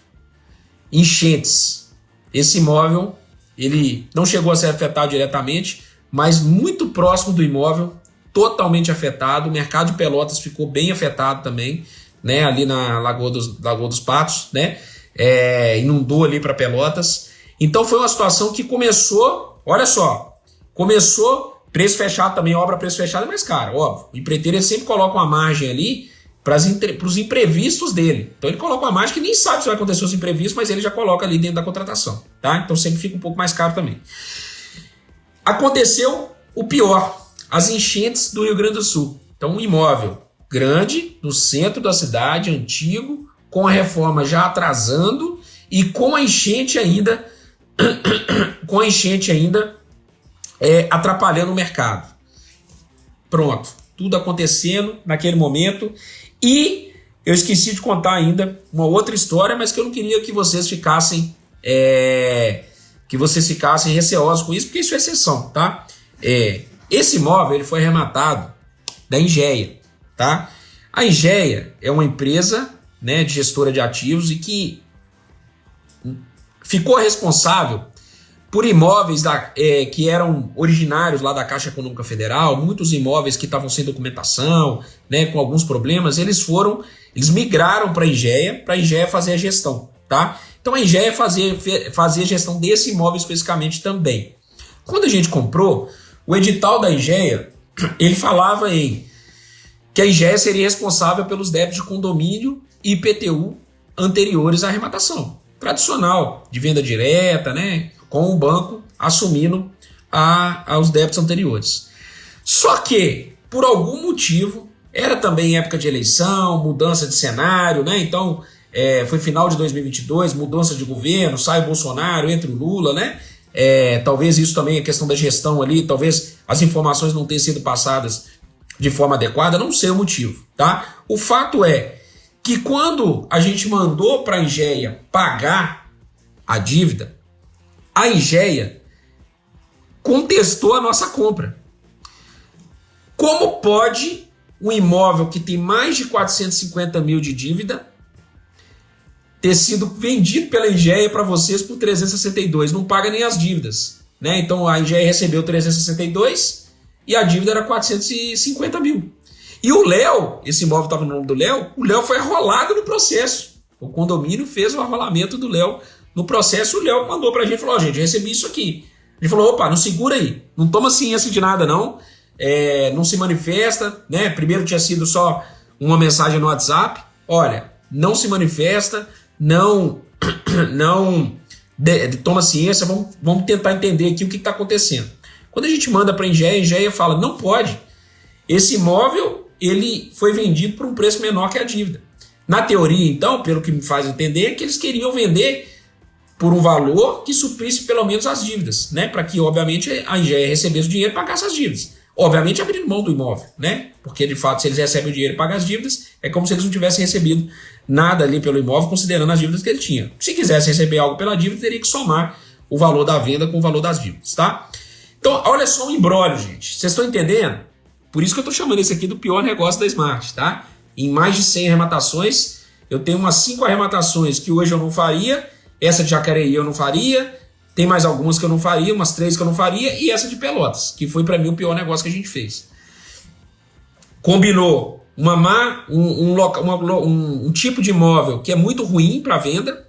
Enchentes. Esse imóvel, ele não chegou a ser afetado diretamente, mas muito próximo do imóvel, totalmente afetado. O mercado de Pelotas ficou bem afetado também, né? Ali na Lagoa dos Patos, né? Inundou ali para Pelotas. Então foi uma situação que começou, olha só, começou Preço fechado também, obra preço fechado é mais caro, óbvio. O empreiteiro ele sempre coloca uma margem ali para os imprevistos dele. Então ele coloca uma margem que nem sabe se vai acontecer os imprevistos, mas ele já coloca ali dentro da contratação, tá? Então sempre fica um pouco mais caro também. Aconteceu o pior, as enchentes do Rio Grande do Sul. Então um imóvel grande, no centro da cidade, antigo, com a reforma já atrasando e com a enchente ainda atrapalhando o mercado. Pronto, tudo acontecendo naquele momento. E eu esqueci de contar ainda uma outra história, mas que eu não queria que vocês ficassem receosos com isso, porque isso é exceção, tá? Esse imóvel ele foi arrematado da Engeia, tá? A Engeia é uma empresa, né, de gestora de ativos e que ficou responsável por imóveis que eram originários lá da Caixa Econômica Federal, muitos imóveis que estavam sem documentação, né, com alguns problemas, eles migraram para a Engeia fazer a gestão, tá? Então a Engeia fazia a gestão desse imóvel especificamente também. Quando a gente comprou, o edital da Engeia, ele falava que a Engeia seria responsável pelos débitos de condomínio e IPTU anteriores à arrematação. Tradicional, de venda direta, né, com o banco assumindo os débitos anteriores. Só que, por algum motivo, era também época de eleição, mudança de cenário, né? Então, foi final de 2022, mudança de governo, sai o Bolsonaro, entra o Lula, né? Talvez isso também, a questão da gestão ali, talvez as informações não tenham sido passadas de forma adequada, não sei o motivo, tá? O fato é que quando a gente mandou para a Engeia pagar a dívida, a Engeia contestou a nossa compra. Como pode um imóvel que tem mais de 450 mil de dívida ter sido vendido pela Engeia para vocês por 362? Não paga nem as dívidas, né? Então a Engeia recebeu 362 e a dívida era 450 mil. E o Léo, esse imóvel estava no nome do Léo, o Léo foi arrolado no processo. O condomínio fez o arrolamento do Léo no processo. O Léo mandou para a gente, falou, gente, eu recebi isso aqui. Ele falou, opa, não segura aí, não toma ciência de nada não, não se manifesta, né? Primeiro tinha sido só uma mensagem no WhatsApp, olha, não se manifesta, não toma ciência, vamos tentar entender aqui o que está acontecendo. Quando a gente manda para a Engeia fala, não pode, esse imóvel ele foi vendido por um preço menor que a dívida. Na teoria, então, pelo que me faz entender, é que eles queriam vender por um valor que suprisse pelo menos as dívidas, né? Para que, obviamente, a Engeia recebesse o dinheiro e pagasse as dívidas. Obviamente, abrindo mão do imóvel, né? Porque, de fato, se eles recebem o dinheiro e pagam as dívidas, é como se eles não tivessem recebido nada ali pelo imóvel, considerando as dívidas que ele tinha. Se quisesse receber algo pela dívida, teria que somar o valor da venda com o valor das dívidas, tá? Então, olha só o imbróglio, gente. Vocês estão entendendo? Por isso que eu estou chamando esse aqui do pior negócio da Smart, tá? Em mais de 100 arrematações, eu tenho umas 5 arrematações que hoje eu não faria, essa de Jacareí eu não faria, tem mais algumas que eu não faria, umas 3 que eu não faria, e essa de Pelotas, que foi para mim o pior negócio que a gente fez. Combinou um tipo de imóvel que é muito ruim para venda,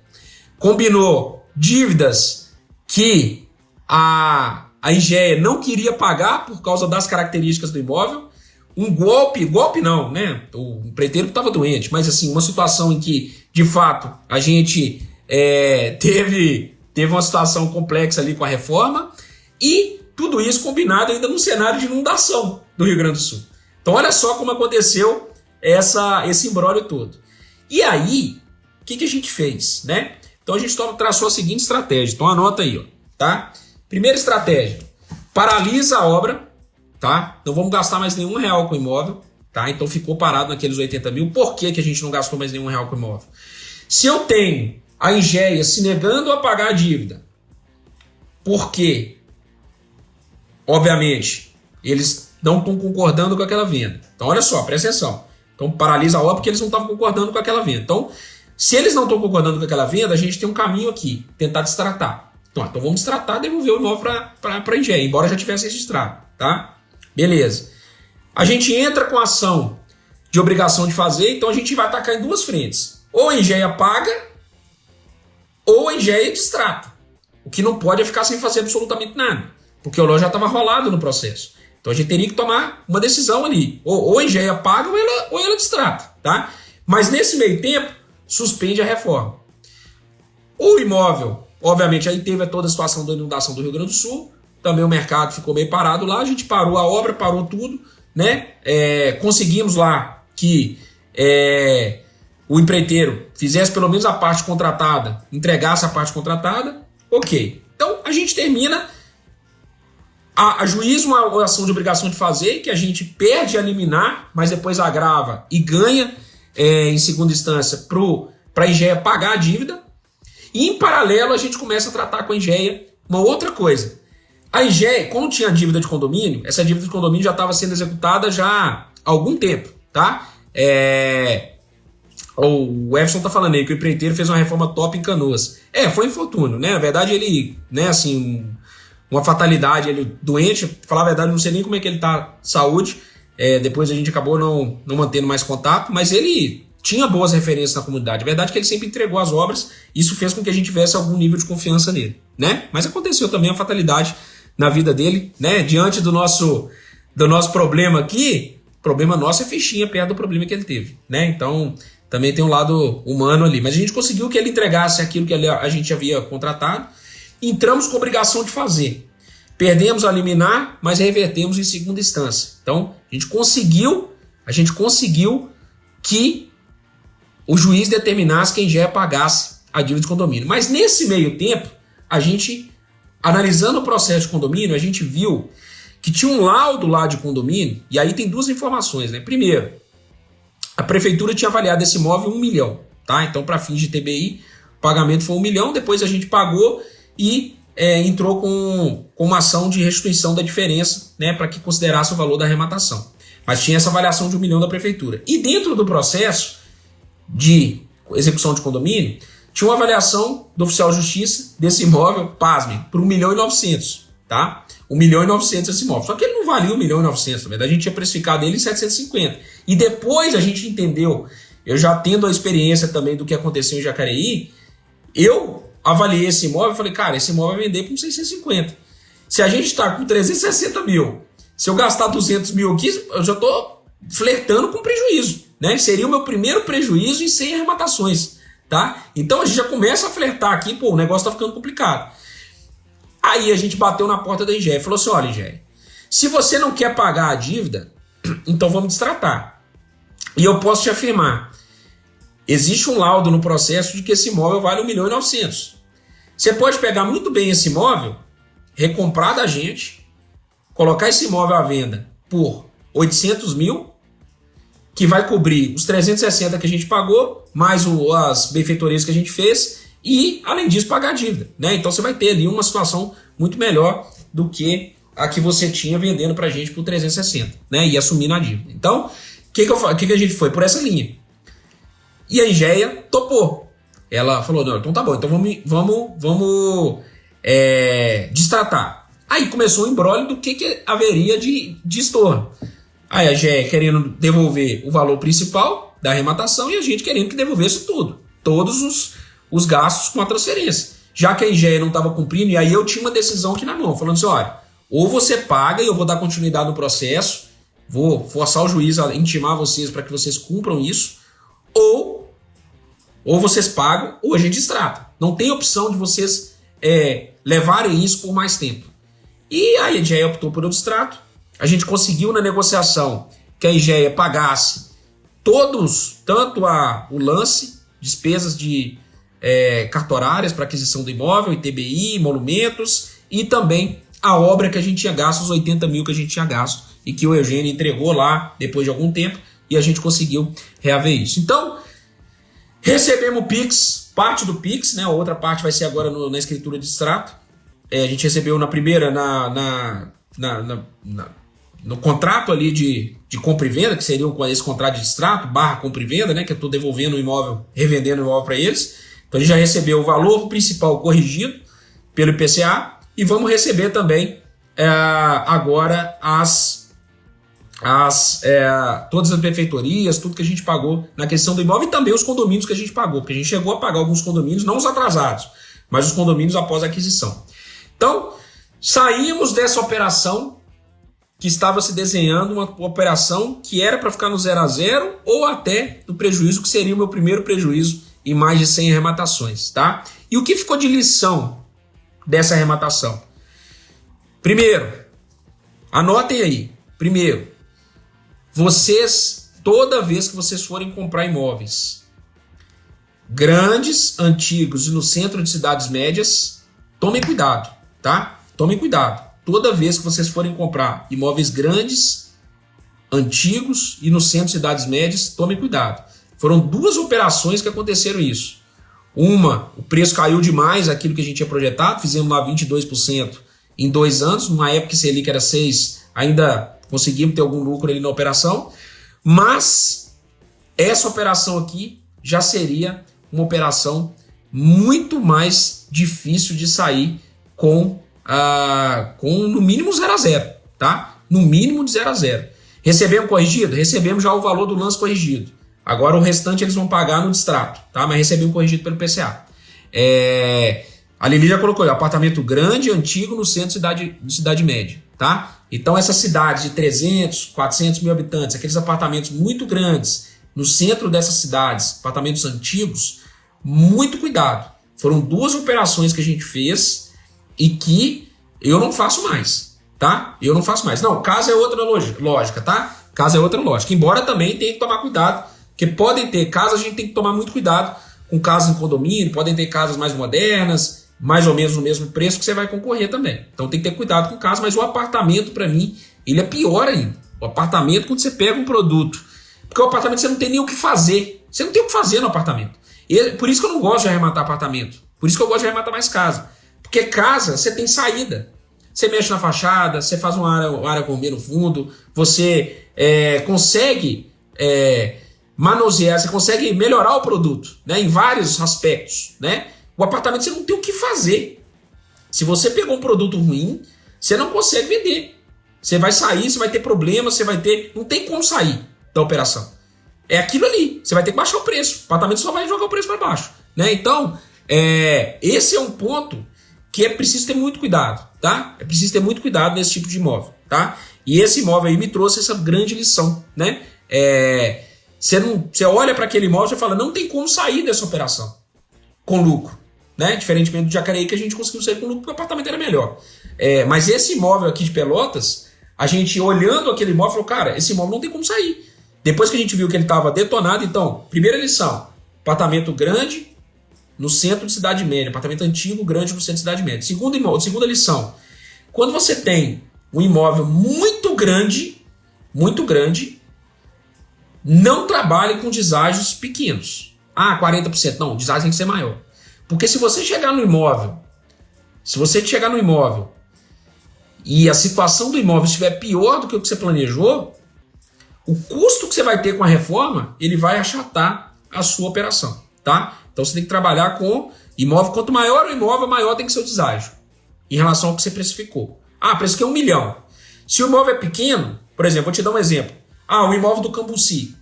combinou dívidas que a Engeia não queria pagar por causa das características do imóvel, um golpe não, né? O empreiteiro estava doente, mas assim, uma situação em que, de fato, a gente teve uma situação complexa ali com a reforma e tudo isso combinado ainda num cenário de inundação do Rio Grande do Sul. Então olha só como aconteceu esse imbróglio todo. E aí, o que a gente fez, né? Então a gente traçou a seguinte estratégia, então anota aí, ó, tá? Primeira estratégia, paralisa a obra, tá? Não vamos gastar mais nenhum real com o imóvel, tá? Então ficou parado naqueles 80 mil. Por que a gente não gastou mais nenhum real com o imóvel? Se eu tenho a Engeia se negando a pagar a dívida, porque, obviamente, eles não estão concordando com aquela venda. Então, olha só, presta atenção. Então, paralisa a obra porque eles não estavam concordando com aquela venda. Então, se eles não estão concordando com aquela venda, a gente tem um caminho aqui, tentar destratar. Então vamos destratar e devolver o imóvel para a Engeia, embora já tivesse registrado, tá? Beleza. A gente entra com a ação de obrigação de fazer, então a gente vai atacar em duas frentes. Ou a Engeia paga, ou a Engeia destrata. O que não pode é ficar sem fazer absolutamente nada, porque o LOA já estava rolado no processo. Então a gente teria que tomar uma decisão ali. Ou a Engeia paga ou ela distrata. Tá? Mas nesse meio tempo, suspende a reforma. O imóvel, obviamente, aí teve toda a situação da inundação do Rio Grande do Sul. Também o mercado ficou meio parado lá. A gente parou a obra, parou tudo. Né? Conseguimos lá que o empreiteiro fizesse pelo menos a parte contratada, entregasse a parte contratada. Ok. Então a gente termina a juízo uma ação de obrigação de fazer, que a gente perde a liminar, mas depois agrava e ganha em segunda instância para a Engeia pagar a dívida. E em paralelo a gente começa a tratar com a Engeia uma outra coisa. A Engeia, como tinha dívida de condomínio, essa dívida de condomínio já estava sendo executada já há algum tempo, tá? O Everson tá falando aí que o empreiteiro fez uma reforma top em Canoas. Foi infortúnio, né? Na verdade ele, né, assim, uma fatalidade, ele doente, pra falar a verdade, não sei nem como é que ele tá de saúde. Depois a gente acabou não mantendo mais contato, mas ele tinha boas referências na comunidade. A verdade é que ele sempre entregou as obras, isso fez com que a gente tivesse algum nível de confiança nele, né? Mas aconteceu também a fatalidade na vida dele, né? Diante do nosso problema aqui, o problema nosso é fichinha perto do problema que ele teve, né? Então, também tem um lado humano ali. Mas a gente conseguiu que ele entregasse aquilo que a gente havia contratado. Entramos com obrigação de fazer. Perdemos a liminar, mas revertemos em segunda instância. Então, a gente conseguiu que o juiz determinasse que a Engeia pagasse a dívida de condomínio. Mas nesse meio tempo, a gente, analisando o processo de condomínio, a gente viu que tinha um laudo lá de condomínio, e aí tem duas informações, né? Primeiro, a prefeitura tinha avaliado esse imóvel em 1 milhão, tá? Então, para fins de TBI, o pagamento foi 1 milhão, depois a gente pagou e entrou com uma ação de restituição da diferença, né, para que considerasse o valor da arrematação. Mas tinha essa avaliação de 1 milhão da prefeitura. E dentro do processo de execução de condomínio, tinha uma avaliação do oficial de justiça desse imóvel, pasmem, por 1.900.000, tá? 1.900.000 esse imóvel. Só que ele não valia 1.900.000, na verdade a gente tinha precificado ele em 750. E depois a gente entendeu, eu já tendo a experiência também do que aconteceu em Jacareí, eu avaliei esse imóvel e falei, cara, esse imóvel vai vender por 650. Se a gente está com 360 mil, se eu gastar 200 mil aqui, eu já estou flertando com prejuízo, né? Seria o meu primeiro prejuízo em 100 arrematações, tá? Então a gente já começa a flertar aqui, pô, o negócio está ficando complicado. Aí a gente bateu na porta da Engeia e falou assim, olha, Engeia, se você não quer pagar a dívida, então vamos destratar. E eu posso te afirmar, existe um laudo no processo de que esse imóvel vale 1.900.000. Você pode pegar muito bem esse imóvel, recomprar da gente, colocar esse imóvel à venda por 800 mil, que vai cobrir os 360 que a gente pagou, mais as benfeitorias que a gente fez, e, além disso, pagar a dívida, né? Então você vai ter ali uma situação muito melhor do que a que você tinha vendendo pra gente por 360, né? E assumindo a dívida. Então, o que a gente foi? Por essa linha. E a Engeia topou. Ela falou, não, então tá bom, então vamos destratar. Aí começou o embrólio do que haveria de estorno. Aí a Engeia querendo devolver o valor principal da arrematação e a gente querendo que devolvesse tudo. Todos os gastos com a transferência. Já que a Engeia não estava cumprindo, e aí eu tinha uma decisão aqui na mão, falando assim, olha, ou você paga e eu vou dar continuidade no processo, vou forçar o juiz a intimar vocês para que vocês cumpram isso, ou vocês pagam, ou a gente destrata. Não tem opção de vocês levarem isso por mais tempo. E a Engeia optou por um distrato. A gente conseguiu na negociação que a Engeia pagasse todos, tanto o lance, despesas de cartorárias para aquisição do imóvel, ITBI, emolumentos, e também a obra que a gente tinha gasto, os 80 mil que a gente tinha gasto, e que o Eugênio entregou lá depois de algum tempo, e a gente conseguiu reaver isso. Então, recebemos o PIX, parte do PIX, né? A outra parte vai ser agora na escritura de extrato. A gente recebeu na primeira, no contrato ali de compra e venda, que seria esse contrato de extrato, / compra e venda, né? Que eu estou devolvendo o imóvel, revendendo o imóvel para eles. Então, a gente já recebeu o valor principal corrigido pelo IPCA e vamos receber também agora todas as benfeitorias, tudo que a gente pagou na questão do imóvel e também os condomínios que a gente pagou, porque a gente chegou a pagar alguns condomínios, não os atrasados, mas os condomínios após a aquisição. Então, saímos dessa operação que estava se desenhando uma operação que era para ficar no 0 a 0 ou até no prejuízo, que seria o meu primeiro prejuízo em mais de 100 arrematações, tá? E o que ficou de lição dessa arrematação? Primeiro, anotem aí. Primeiro, vocês, toda vez que vocês forem comprar imóveis grandes, antigos e no centro de cidades médias, tomem cuidado, tá? Tomem cuidado. Toda vez que vocês forem comprar imóveis grandes, antigos e no centro de cidades médias, tomem cuidado. Foram 2 operações que aconteceram isso. Uma, o preço caiu demais, aquilo que a gente tinha projetado, fizemos lá 22% em 2 anos, numa época que Selic era 6, ainda conseguimos ter algum lucro ali na operação, mas essa operação aqui já seria uma operação muito mais difícil de sair com no mínimo 0 a 0, tá? No mínimo de 0 a 0. Recebemos corrigido? Recebemos já o valor do lance corrigido. Agora o restante eles vão pagar no distrato, tá? Mas recebemos corrigido pelo PCA. A Lili já colocou apartamento grande, antigo, no centro de cidade média, tá? Então essas cidades de 300, 400 mil habitantes, aqueles apartamentos muito grandes no centro dessas cidades, apartamentos antigos, muito cuidado. Foram 2 operações que a gente fez e que eu não faço mais, tá? Eu não faço mais. Não, casa é outra lógica, tá? Casa é outra lógica. Embora também tenha que tomar cuidado, porque podem ter casas, a gente tem que tomar muito cuidado com casas em condomínio, podem ter casas mais modernas, mais ou menos no mesmo preço que você vai concorrer também. Então tem que ter cuidado com o caso, mas o apartamento, para mim, ele é pior ainda. O apartamento, quando você pega um produto, porque o apartamento você não tem nem o que fazer. Você não tem o que fazer no apartamento. Por isso que eu não gosto de arrematar apartamento. Por isso que eu gosto de arrematar mais casa. Porque casa, você tem saída. Você mexe na fachada, você faz uma área gourmet no fundo, você consegue manusear, você consegue melhorar o produto, né, em vários aspectos, né? O apartamento você não tem o que fazer. Se você pegou um produto ruim, você não consegue vender. Você vai sair, você vai ter problemas, você vai ter... Não tem como sair da operação. É aquilo ali. Você vai ter que baixar o preço. O apartamento só vai jogar o preço para baixo, né? Então, esse é um ponto que é preciso ter muito cuidado, tá? É preciso ter muito cuidado nesse tipo de imóvel, tá? E esse imóvel aí me trouxe essa grande lição, né? Você olha para aquele imóvel e fala, não tem como sair dessa operação com lucro, né? Diferentemente do Jacareí, que a gente conseguiu sair com lucro porque o apartamento era melhor. Mas esse imóvel aqui de Pelotas, a gente olhando aquele imóvel falou, cara, esse imóvel não tem como sair. Depois que a gente viu que ele estava detonado, então, primeira lição, apartamento grande no centro de cidade média, apartamento antigo, grande no centro de cidade média. Segunda lição, quando você tem um imóvel muito grande, não trabalhe com deságios pequenos. 40%. Não, o deságio tem que ser maior. Porque se você chegar no imóvel, e a situação do imóvel estiver pior do que o que você planejou, o custo que você vai ter com a reforma, ele vai achatar a sua operação, tá? Então você tem que trabalhar com imóvel. Quanto maior o imóvel, maior tem que ser o deságio em relação ao que você precificou. Precifiquei 1 milhão. Se o imóvel é pequeno, por exemplo, vou te dar um exemplo. O imóvel do Cambuci.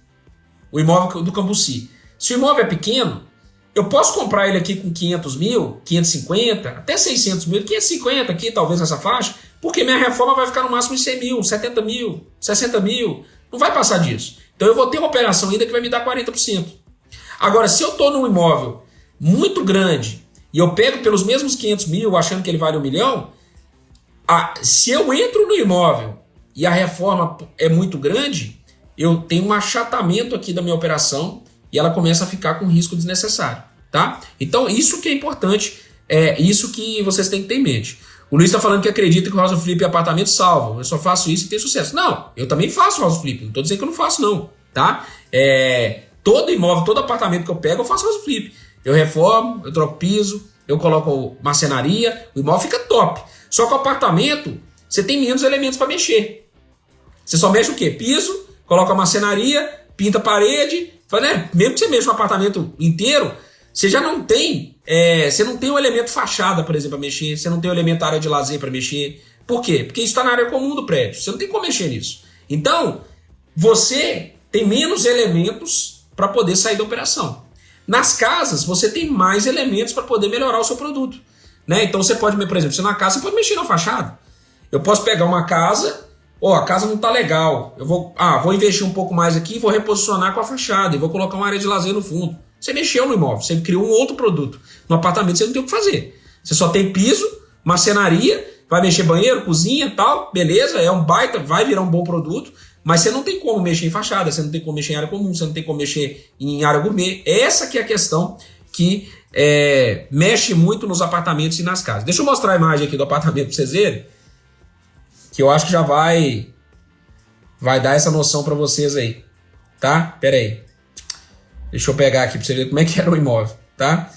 O imóvel do Cambuci. Se o imóvel é pequeno, eu posso comprar ele aqui com 500 mil, 550, até 600 mil, 550 aqui, talvez nessa faixa, porque minha reforma vai ficar no máximo em 100 mil, 70 mil, 60 mil. Não vai passar disso. Então eu vou ter uma operação ainda que vai me dar 40%. Agora, se eu estou num imóvel muito grande e eu pego pelos mesmos 500 mil achando que ele vale 1 milhão, se eu entro no imóvel e a reforma é muito grande, eu tenho um achatamento aqui da minha operação e ela começa a ficar com risco desnecessário, tá? Então isso que é importante, é isso que vocês têm que ter em mente. O Luiz está falando que acredita que o house flip e apartamento salvam. Eu só faço isso e tenho sucesso. Não, eu também faço house flip. Não estou dizendo que eu não faço, não, tá? Todo imóvel, todo apartamento que eu pego, eu faço house flip. Eu reformo, eu troco piso, eu coloco marcenaria, o imóvel fica top. Só que o apartamento, você tem menos elementos para mexer. Você só mexe o quê? Piso, coloca a marcenaria, pinta a parede, né? Mesmo que você mexa o apartamento inteiro, você já não tem, você não tem o elemento fachada, por exemplo, para mexer, você não tem o elemento área de lazer para mexer. Por quê? Porque isso está na área comum do prédio, você não tem como mexer nisso. Então, você tem menos elementos para poder sair da operação. Nas casas, você tem mais elementos para poder melhorar o seu produto, né? Então você pode, por exemplo, você na casa, você pode mexer na fachada. Eu posso pegar uma casa Ó, a casa não tá legal, eu vou investir um pouco mais aqui, vou reposicionar com a fachada e vou colocar uma área de lazer no fundo. Você mexeu no imóvel, você criou um outro produto. No apartamento você não tem o que fazer. Você só tem piso, marcenaria, vai mexer banheiro, cozinha, tal, beleza, é um baita, vai virar um bom produto, mas você não tem como mexer em fachada, você não tem como mexer em área comum, você não tem como mexer em área gourmet. Essa que é a questão que mexe muito nos apartamentos e nas casas. Deixa eu mostrar a imagem aqui do apartamento para vocês verem, que eu acho que já vai dar essa noção para vocês aí, tá? Pera aí. Deixa eu pegar aqui para você ver como é que era o imóvel, tá?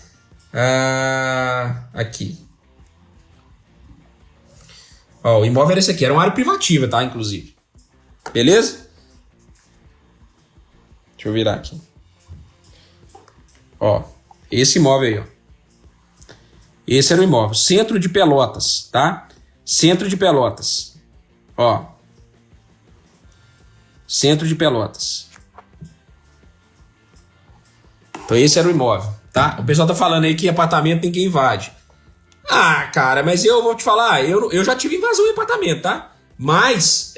Aqui. Ó, o imóvel era esse aqui, era uma área privativa, tá? Inclusive. Beleza? Deixa eu virar aqui. Ó, esse imóvel aí, ó. Esse era o imóvel. Centro de Pelotas, tá? Centro de Pelotas. Ó. Centro de Pelotas. Então esse era o imóvel, tá? O pessoal tá falando aí que apartamento ninguém invade. Ah, cara, mas eu vou te falar, eu já tive invasão em apartamento, tá? Mas,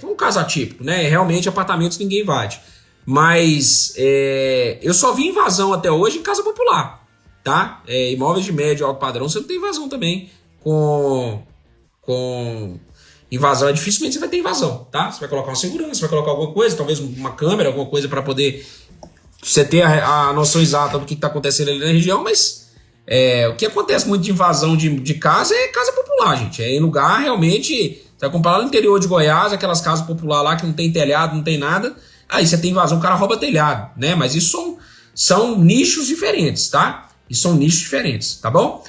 foi um caso atípico, né? Realmente apartamentos ninguém invade. Mas, eu só vi invasão até hoje em casa popular, tá? Imóveis de médio e alto padrão, você não tem invasão também com invasão. Dificilmente você vai ter invasão, tá? Você vai colocar uma segurança, você vai colocar alguma coisa, talvez uma câmera, alguma coisa para poder você ter a noção exata do que está acontecendo ali na região, mas o que acontece muito de invasão de casa é casa popular, gente. É em lugar realmente, você vai comparar no interior de Goiás, aquelas casas populares lá que não tem telhado, não tem nada, aí você tem invasão, o cara rouba telhado, né? Mas isso são nichos diferentes, tá? Isso são nichos diferentes, tá bom?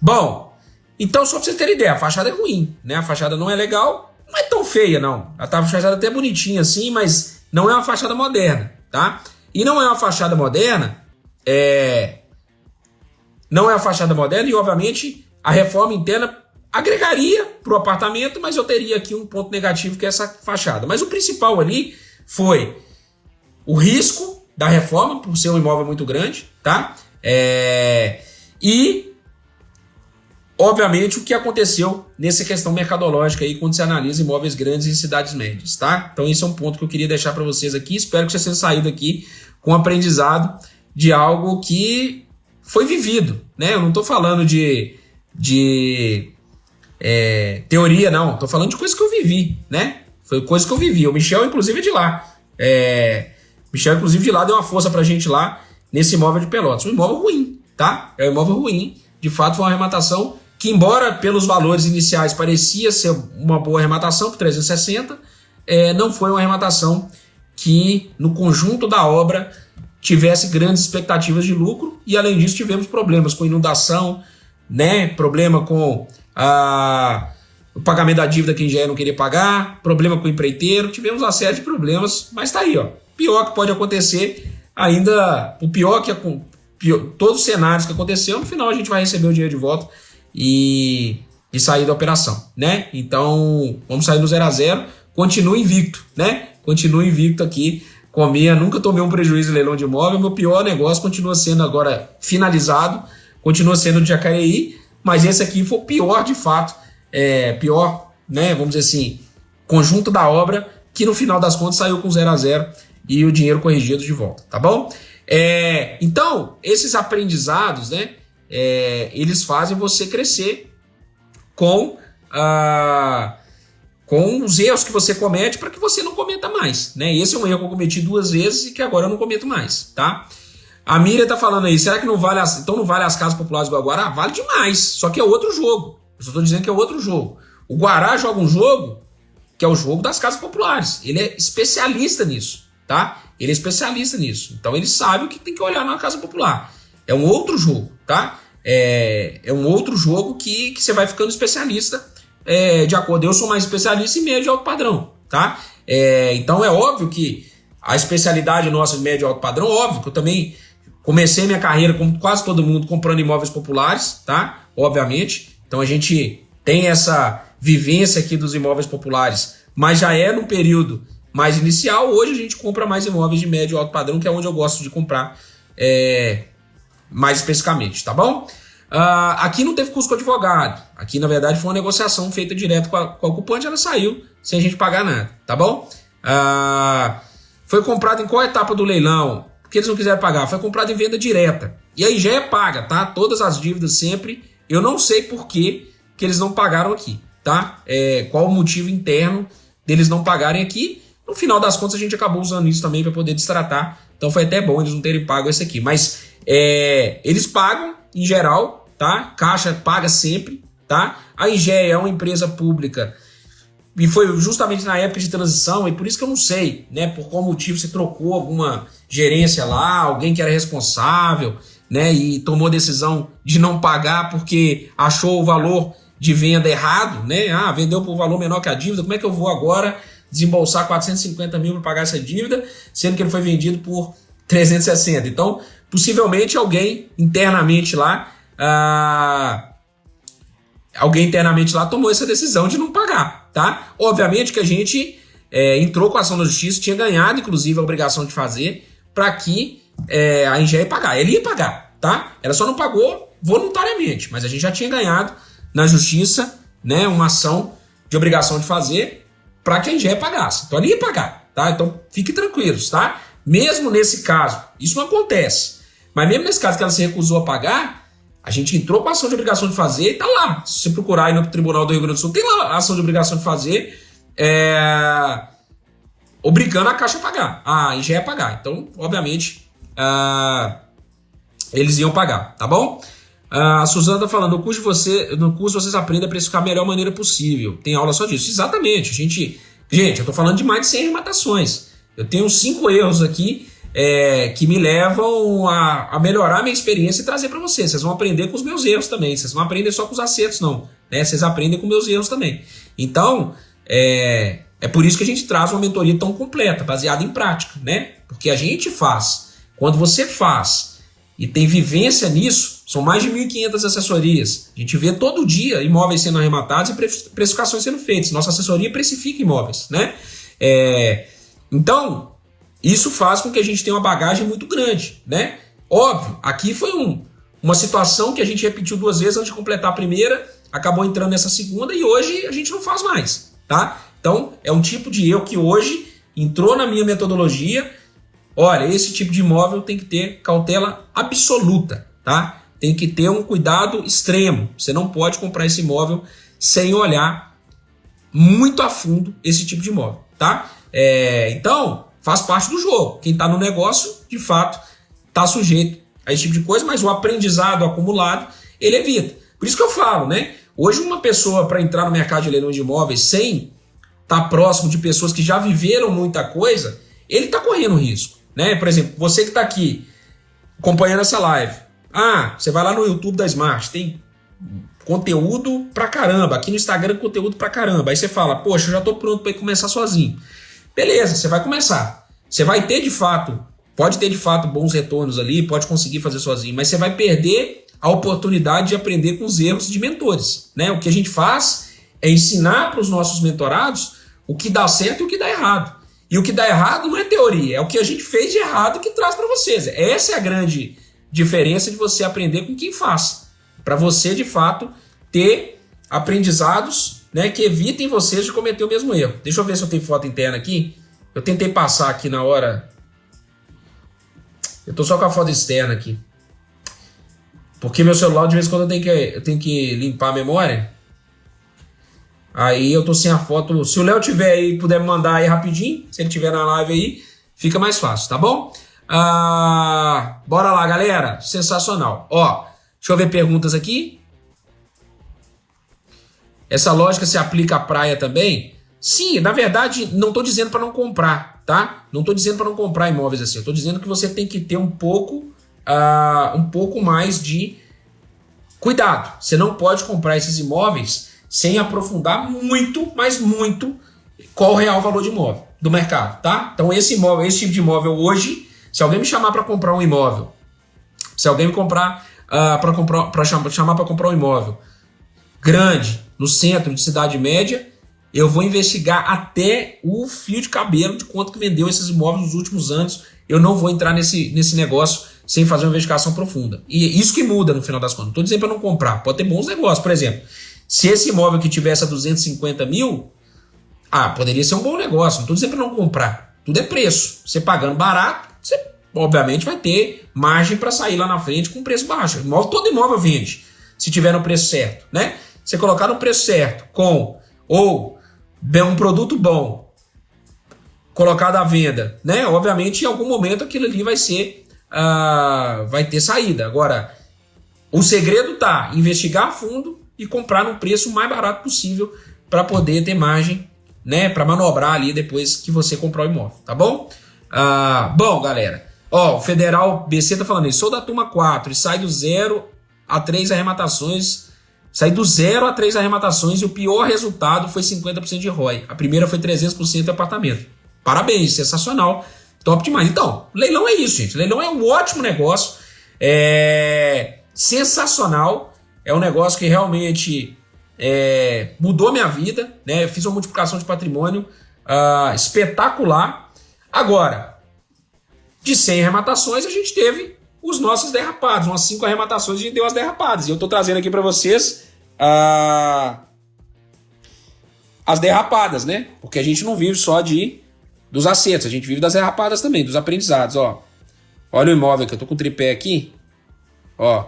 Bom, então só pra vocês terem ideia, a fachada é ruim, né? A fachada não é legal, não é tão feia, não. A fachada até bonitinha assim, mas não é uma fachada moderna, tá? E não é uma fachada moderna, não é a fachada moderna e, obviamente, a reforma interna agregaria para o apartamento, mas eu teria aqui um ponto negativo que é essa fachada. Mas o principal ali foi o risco da reforma, por ser um imóvel muito grande, tá? E, obviamente, o que aconteceu nessa questão mercadológica aí quando se analisa imóveis grandes em cidades médias, tá? Então, esse é um ponto que eu queria deixar para vocês aqui. Espero que vocês tenham saído aqui com aprendizado de algo que foi vivido, né? Eu não estou falando de teoria, não. Estou falando de coisas que eu vivi, né? Foi coisa que eu vivi. O Michel, inclusive, é de lá. Michel, inclusive, de lá deu uma força pra gente lá nesse imóvel de Pelotas. Um imóvel ruim, tá? É um imóvel ruim. De fato, foi uma arrematação que, embora pelos valores iniciais parecia ser uma boa arrematação, por 360, não foi uma arrematação que, no conjunto da obra, tivesse grandes expectativas de lucro, e além disso tivemos problemas com inundação, né? Problema com o pagamento da dívida que a engenheiro não queria pagar, problema com o empreiteiro, tivemos uma série de problemas, mas tá aí, ó. Pior que pode acontecer, ainda o pior que todos os cenários que aconteceu, no final a gente vai receber o dinheiro de volta e sair da operação, né? Então vamos sair no 0-0, continue invicto, né? Continue invicto aqui. Nunca tomei um prejuízo em leilão de imóvel. Meu pior negócio continua sendo agora finalizado, continua sendo de Jacareí, mas esse aqui foi o pior de fato, pior, né, vamos dizer assim, conjunto da obra, que no final das contas saiu com 0-0 e o dinheiro corrigido de volta, tá bom? Então, esses aprendizados, né, eles fazem você crescer com os erros que você comete para que você não cometa mais, né? Esse é um erro que eu cometi 2 vezes e que agora eu não cometo mais, tá? A Miriam tá falando aí, será que não vale então não vale as casas populares do Guará? Vale demais, só que é outro jogo. Eu só tô dizendo que é outro jogo. O Guará joga um jogo que é o jogo das casas populares. Ele é especialista nisso, tá? Ele é especialista nisso. Então ele sabe o que tem que olhar na casa popular. É um outro jogo, tá? É um outro jogo que você vai ficando especialista de acordo. Eu sou mais especialista em médio e alto padrão, tá? Então é óbvio que a especialidade nossa de médio e alto padrão, óbvio que eu também comecei minha carreira, como quase todo mundo, comprando imóveis populares, tá? Obviamente. Então a gente tem essa vivência aqui dos imóveis populares, mas já é no período mais inicial. Hoje a gente compra mais imóveis de médio e alto padrão, que é onde eu gosto de comprar mais especificamente, tá bom? Aqui não teve custo com o advogado. Aqui, na verdade, foi uma negociação feita direto com a ocupante. Ela saiu sem a gente pagar nada, tá bom? Foi comprado em qual etapa do leilão? Porque eles não quiseram pagar. Foi comprado em venda direta. E a IGE paga, tá? Todas as dívidas sempre. Eu não sei por que eles não pagaram aqui, tá? Qual o motivo interno deles não pagarem aqui. No final das contas, a gente acabou usando isso também para poder destratar. Então foi até bom eles não terem pago esse aqui. Mas eles pagam, em geral, tá? Caixa paga sempre, tá? A IGE é uma empresa pública e foi justamente na época de transição, e por isso que eu não sei, né? Por qual motivo você trocou alguma gerência lá, alguém que era responsável, né? E tomou decisão de não pagar porque achou o valor de venda errado, né? Vendeu por valor menor que a dívida, como é que eu vou agora desembolsar 450 mil para pagar essa dívida, sendo que ele foi vendido por 360? Então, possivelmente alguém internamente lá tomou essa decisão de não pagar, tá? Obviamente que a gente entrou com a ação na justiça, tinha ganhado inclusive a obrigação de fazer para que a IGE ia pagar. Ela ia pagar, tá? Ela só não pagou voluntariamente, mas a gente já tinha ganhado na justiça, né, uma ação de obrigação de fazer para que a IGE pagasse. Então ela ia pagar, tá? Então fiquem tranquilos, tá? Mesmo nesse caso, isso não acontece, mas mesmo nesse caso que ela se recusou a pagar, a gente entrou com a ação de obrigação de fazer e tá lá. Se você procurar aí no Tribunal do Rio Grande do Sul, tem lá a ação de obrigação de fazer, obrigando a Caixa a pagar, a IGE a pagar. Então, obviamente, eles iam pagar, tá bom? A Suzana tá falando, no curso vocês aprendem a precificar a melhor maneira possível. Tem aula só disso. Exatamente. Gente, eu tô falando de mais de 100 arrematações. Eu tenho 5 erros aqui que me levam a melhorar a minha experiência e trazer para vocês. Vocês vão aprender com os meus erros também. Vocês não aprendem só com os acertos, não, né? Vocês aprendem com meus erros também. Então, é por isso que a gente traz uma mentoria tão completa, baseada em prática, né? Porque a gente faz. Quando você faz e tem vivência nisso, são mais de 1.500 assessorias. A gente vê todo dia imóveis sendo arrematados e precificações sendo feitas. Nossa assessoria precifica imóveis, né? Então, isso faz com que a gente tenha uma bagagem muito grande, né? Óbvio, aqui foi uma situação que a gente repetiu 2 vezes antes de completar a primeira, acabou entrando nessa segunda e hoje a gente não faz mais, tá? Então, é um tipo de erro que hoje entrou na minha metodologia. Olha, esse tipo de imóvel tem que ter cautela absoluta, tá? Tem que ter um cuidado extremo. Você não pode comprar esse imóvel sem olhar muito a fundo esse tipo de imóvel, tá? Então, faz parte do jogo. Quem está no negócio, de fato, está sujeito a esse tipo de coisa, mas o aprendizado acumulado, ele evita. Por isso que eu falo, né? Hoje uma pessoa, para entrar no mercado de leilão de imóveis sem estar próximo de pessoas que já viveram muita coisa, ele está correndo risco, né? Por exemplo, você que está aqui acompanhando essa live, você vai lá no YouTube da Smart, tem conteúdo pra caramba, aqui no Instagram conteúdo pra caramba, aí você fala, poxa, eu já tô pronto para começar sozinho. Beleza, você vai começar, você vai ter de fato, pode ter de fato bons retornos ali, pode conseguir fazer sozinho, mas você vai perder a oportunidade de aprender com os erros de mentores, né? O que a gente faz é ensinar para os nossos mentorados o que dá certo e o que dá errado. E o que dá errado não é teoria, é o que a gente fez de errado que traz para vocês. Essa é a grande diferença de você aprender com quem faz. Para você, de fato, ter aprendizados, né, que evitem vocês de cometer o mesmo erro. Deixa eu ver se eu tenho foto interna aqui. Eu tentei passar aqui na hora. Eu tô só com a foto externa aqui. Porque meu celular, de vez em quando, eu tenho que limpar a memória. Aí eu tô sem a foto. Se o Léo tiver aí, puder me mandar aí rapidinho, se ele tiver na live aí, fica mais fácil, tá bom? Bora lá, galera. Sensacional. Ó, deixa eu ver perguntas aqui. Essa lógica se aplica à praia também? Sim, na verdade, não tô dizendo para não comprar, tá? Não tô dizendo para não comprar imóveis assim. Eu tô dizendo que você tem que ter um pouco mais de cuidado. Você não pode comprar esses imóveis sem aprofundar muito, mas muito, qual o real valor de imóvel do mercado, tá? Então esse tipo de imóvel hoje, se alguém me chamar para comprar um imóvel, se alguém me chamar para comprar um imóvel grande, no centro de cidade média, eu vou investigar até o fio de cabelo de quanto que vendeu esses imóveis nos últimos anos. Eu não vou entrar nesse negócio sem fazer uma investigação profunda. E isso que muda no final das contas. Não estou dizendo para não comprar, pode ter bons negócios. Por exemplo, se esse imóvel que tivesse a 250 mil, poderia ser um bom negócio. Não estou dizendo para não comprar. Tudo é preço. Você pagando barato, você obviamente vai ter margem para sair lá na frente com preço baixo. Todo imóvel vende, se tiver no preço certo, né? Você colocar no preço certo ou um produto bom colocado à venda, né? Obviamente, em algum momento aquilo ali vai ter saída. Agora, o segredo tá em investigar a fundo e comprar no preço mais barato possível para poder ter margem, né? Para manobrar ali depois que você comprar o imóvel, tá bom? Bom, galera, o Federal BC tá falando isso. Sou da turma 4 e sai do 0 a 3 arrematações. Saí do 0 a 3 arrematações e o pior resultado foi 50% de ROI. A primeira foi 300% de apartamento. Parabéns, sensacional, top demais. Então, leilão é isso, gente. Leilão é um ótimo negócio, sensacional. É um negócio que realmente mudou minha vida, né? Eu fiz uma multiplicação de patrimônio espetacular. Agora, de 100 arrematações, a gente teve os nossos derrapados. Umas 5 arrematações a gente deu as derrapadas. E eu estou trazendo aqui para vocês as derrapadas, né? Porque a gente não vive só dos acertos, a gente vive das derrapadas também, dos aprendizados, ó. Olha o imóvel que eu tô com o tripé aqui, ó.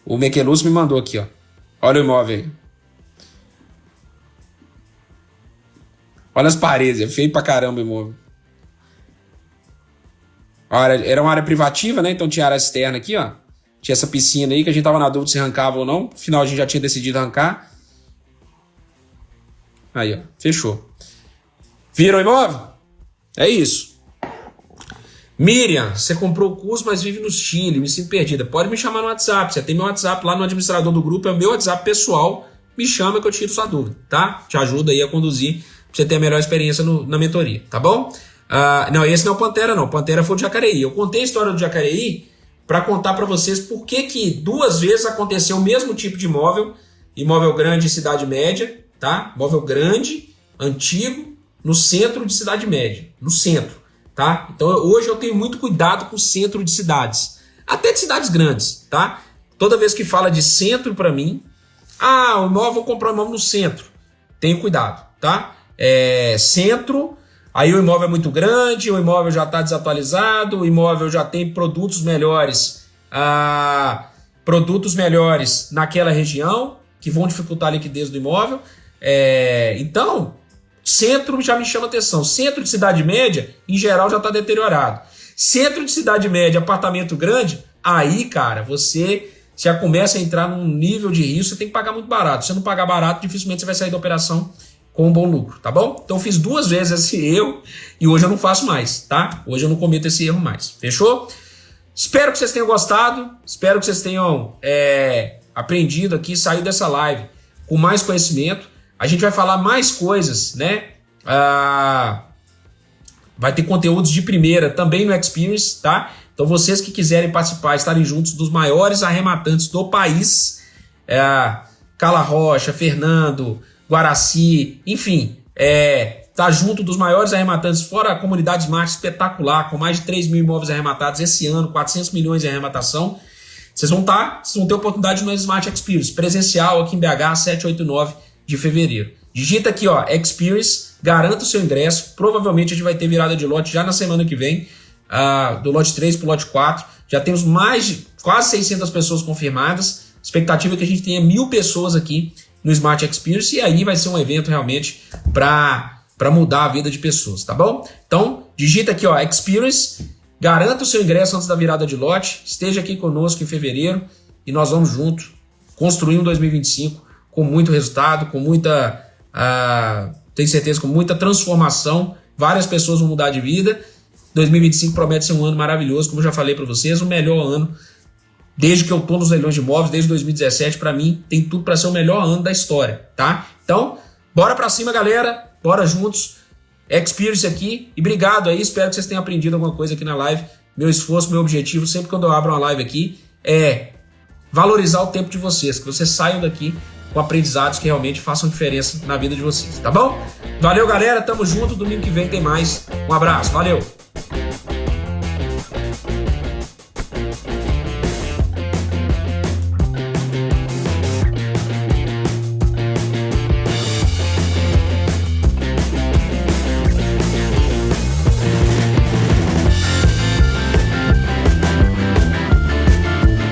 O Mequelus me mandou aqui, ó. Olha o imóvel aí. Olha as paredes, é feio pra caramba o imóvel. Era uma área privativa, né? Então tinha área externa aqui, ó. Tinha essa piscina aí que a gente tava na dúvida se arrancava ou não. No final a gente já tinha decidido arrancar. Aí, ó. Fechou. Viram o imóvel? É isso. Miriam, você comprou o curso, mas vive no Chile. Me sinto perdida. Pode me chamar no WhatsApp. Você tem meu WhatsApp lá no administrador do grupo. É o meu WhatsApp pessoal. Me chama que eu tiro sua dúvida, tá? Te ajuda aí a conduzir pra você ter a melhor experiência na mentoria, tá bom? Não, esse não é o Pantera, não. O Pantera foi o Jacareí. Eu contei a história do Jacareí para contar para vocês por que 2 vezes aconteceu o mesmo tipo de imóvel grande em cidade média, tá? Imóvel grande, antigo, no centro de cidade média, no centro, tá? Então hoje eu tenho muito cuidado com o centro de cidades, até de cidades grandes, tá? Toda vez que fala de centro para mim, o imóvel, vou comprar um imóvel no centro, tenho cuidado, tá? Centro. Aí o imóvel é muito grande, o imóvel já está desatualizado, o imóvel já tem produtos melhores naquela região, que vão dificultar a liquidez do imóvel. Então, centro já me chama atenção. Centro de cidade média, em geral, já está deteriorado. Centro de cidade média, apartamento grande, aí, cara, você já começa a entrar num nível de risco, você tem que pagar muito barato. Se você não pagar barato, dificilmente você vai sair da operação com um bom lucro, tá bom? Então eu fiz 2 vezes esse erro e hoje eu não faço mais, tá? Hoje eu não cometo esse erro mais, fechou? Espero que vocês tenham gostado, espero que vocês tenham aprendido aqui, saído dessa live com mais conhecimento. A gente vai falar mais coisas, né? Vai ter conteúdos de primeira também no Experience, tá? Então vocês que quiserem participar, estarem juntos dos maiores arrematantes do país, Cala Rocha, Fernando, Guaraci, enfim, tá junto dos maiores arrematantes, fora a comunidade Smart espetacular, com mais de 3 mil imóveis arrematados esse ano, 400 milhões de arrematação. Vocês vão ter oportunidade no Smart Experience, presencial aqui em BH, 7, 8 e 9 de fevereiro. Digita aqui, ó, Experience, garanta o seu ingresso, provavelmente a gente vai ter virada de lote já na semana que vem, do lote 3 para o lote 4, já temos mais de quase 600 pessoas confirmadas, expectativa é que a gente tenha 1.000 pessoas aqui no Smart Experience, e aí vai ser um evento realmente para mudar a vida de pessoas, tá bom? Então, digita aqui, ó, Experience, garanta o seu ingresso antes da virada de lote, esteja aqui conosco em fevereiro e nós vamos juntos construir um 2025 com muito resultado, com muita, tenho certeza, com muita transformação, várias pessoas vão mudar de vida. 2025 promete ser um ano maravilhoso, como eu já falei para vocês, o melhor ano desde que eu tô nos leilões de imóveis, desde 2017, para mim, tem tudo para ser o melhor ano da história, tá? Então, bora para cima, galera, bora juntos, Experience aqui, e obrigado aí, espero que vocês tenham aprendido alguma coisa aqui na live. Meu esforço, meu objetivo, sempre quando eu abro uma live aqui, é valorizar o tempo de vocês, que vocês saiam daqui com aprendizados que realmente façam diferença na vida de vocês, tá bom? Valeu, galera, tamo junto, domingo que vem tem mais, um abraço, valeu!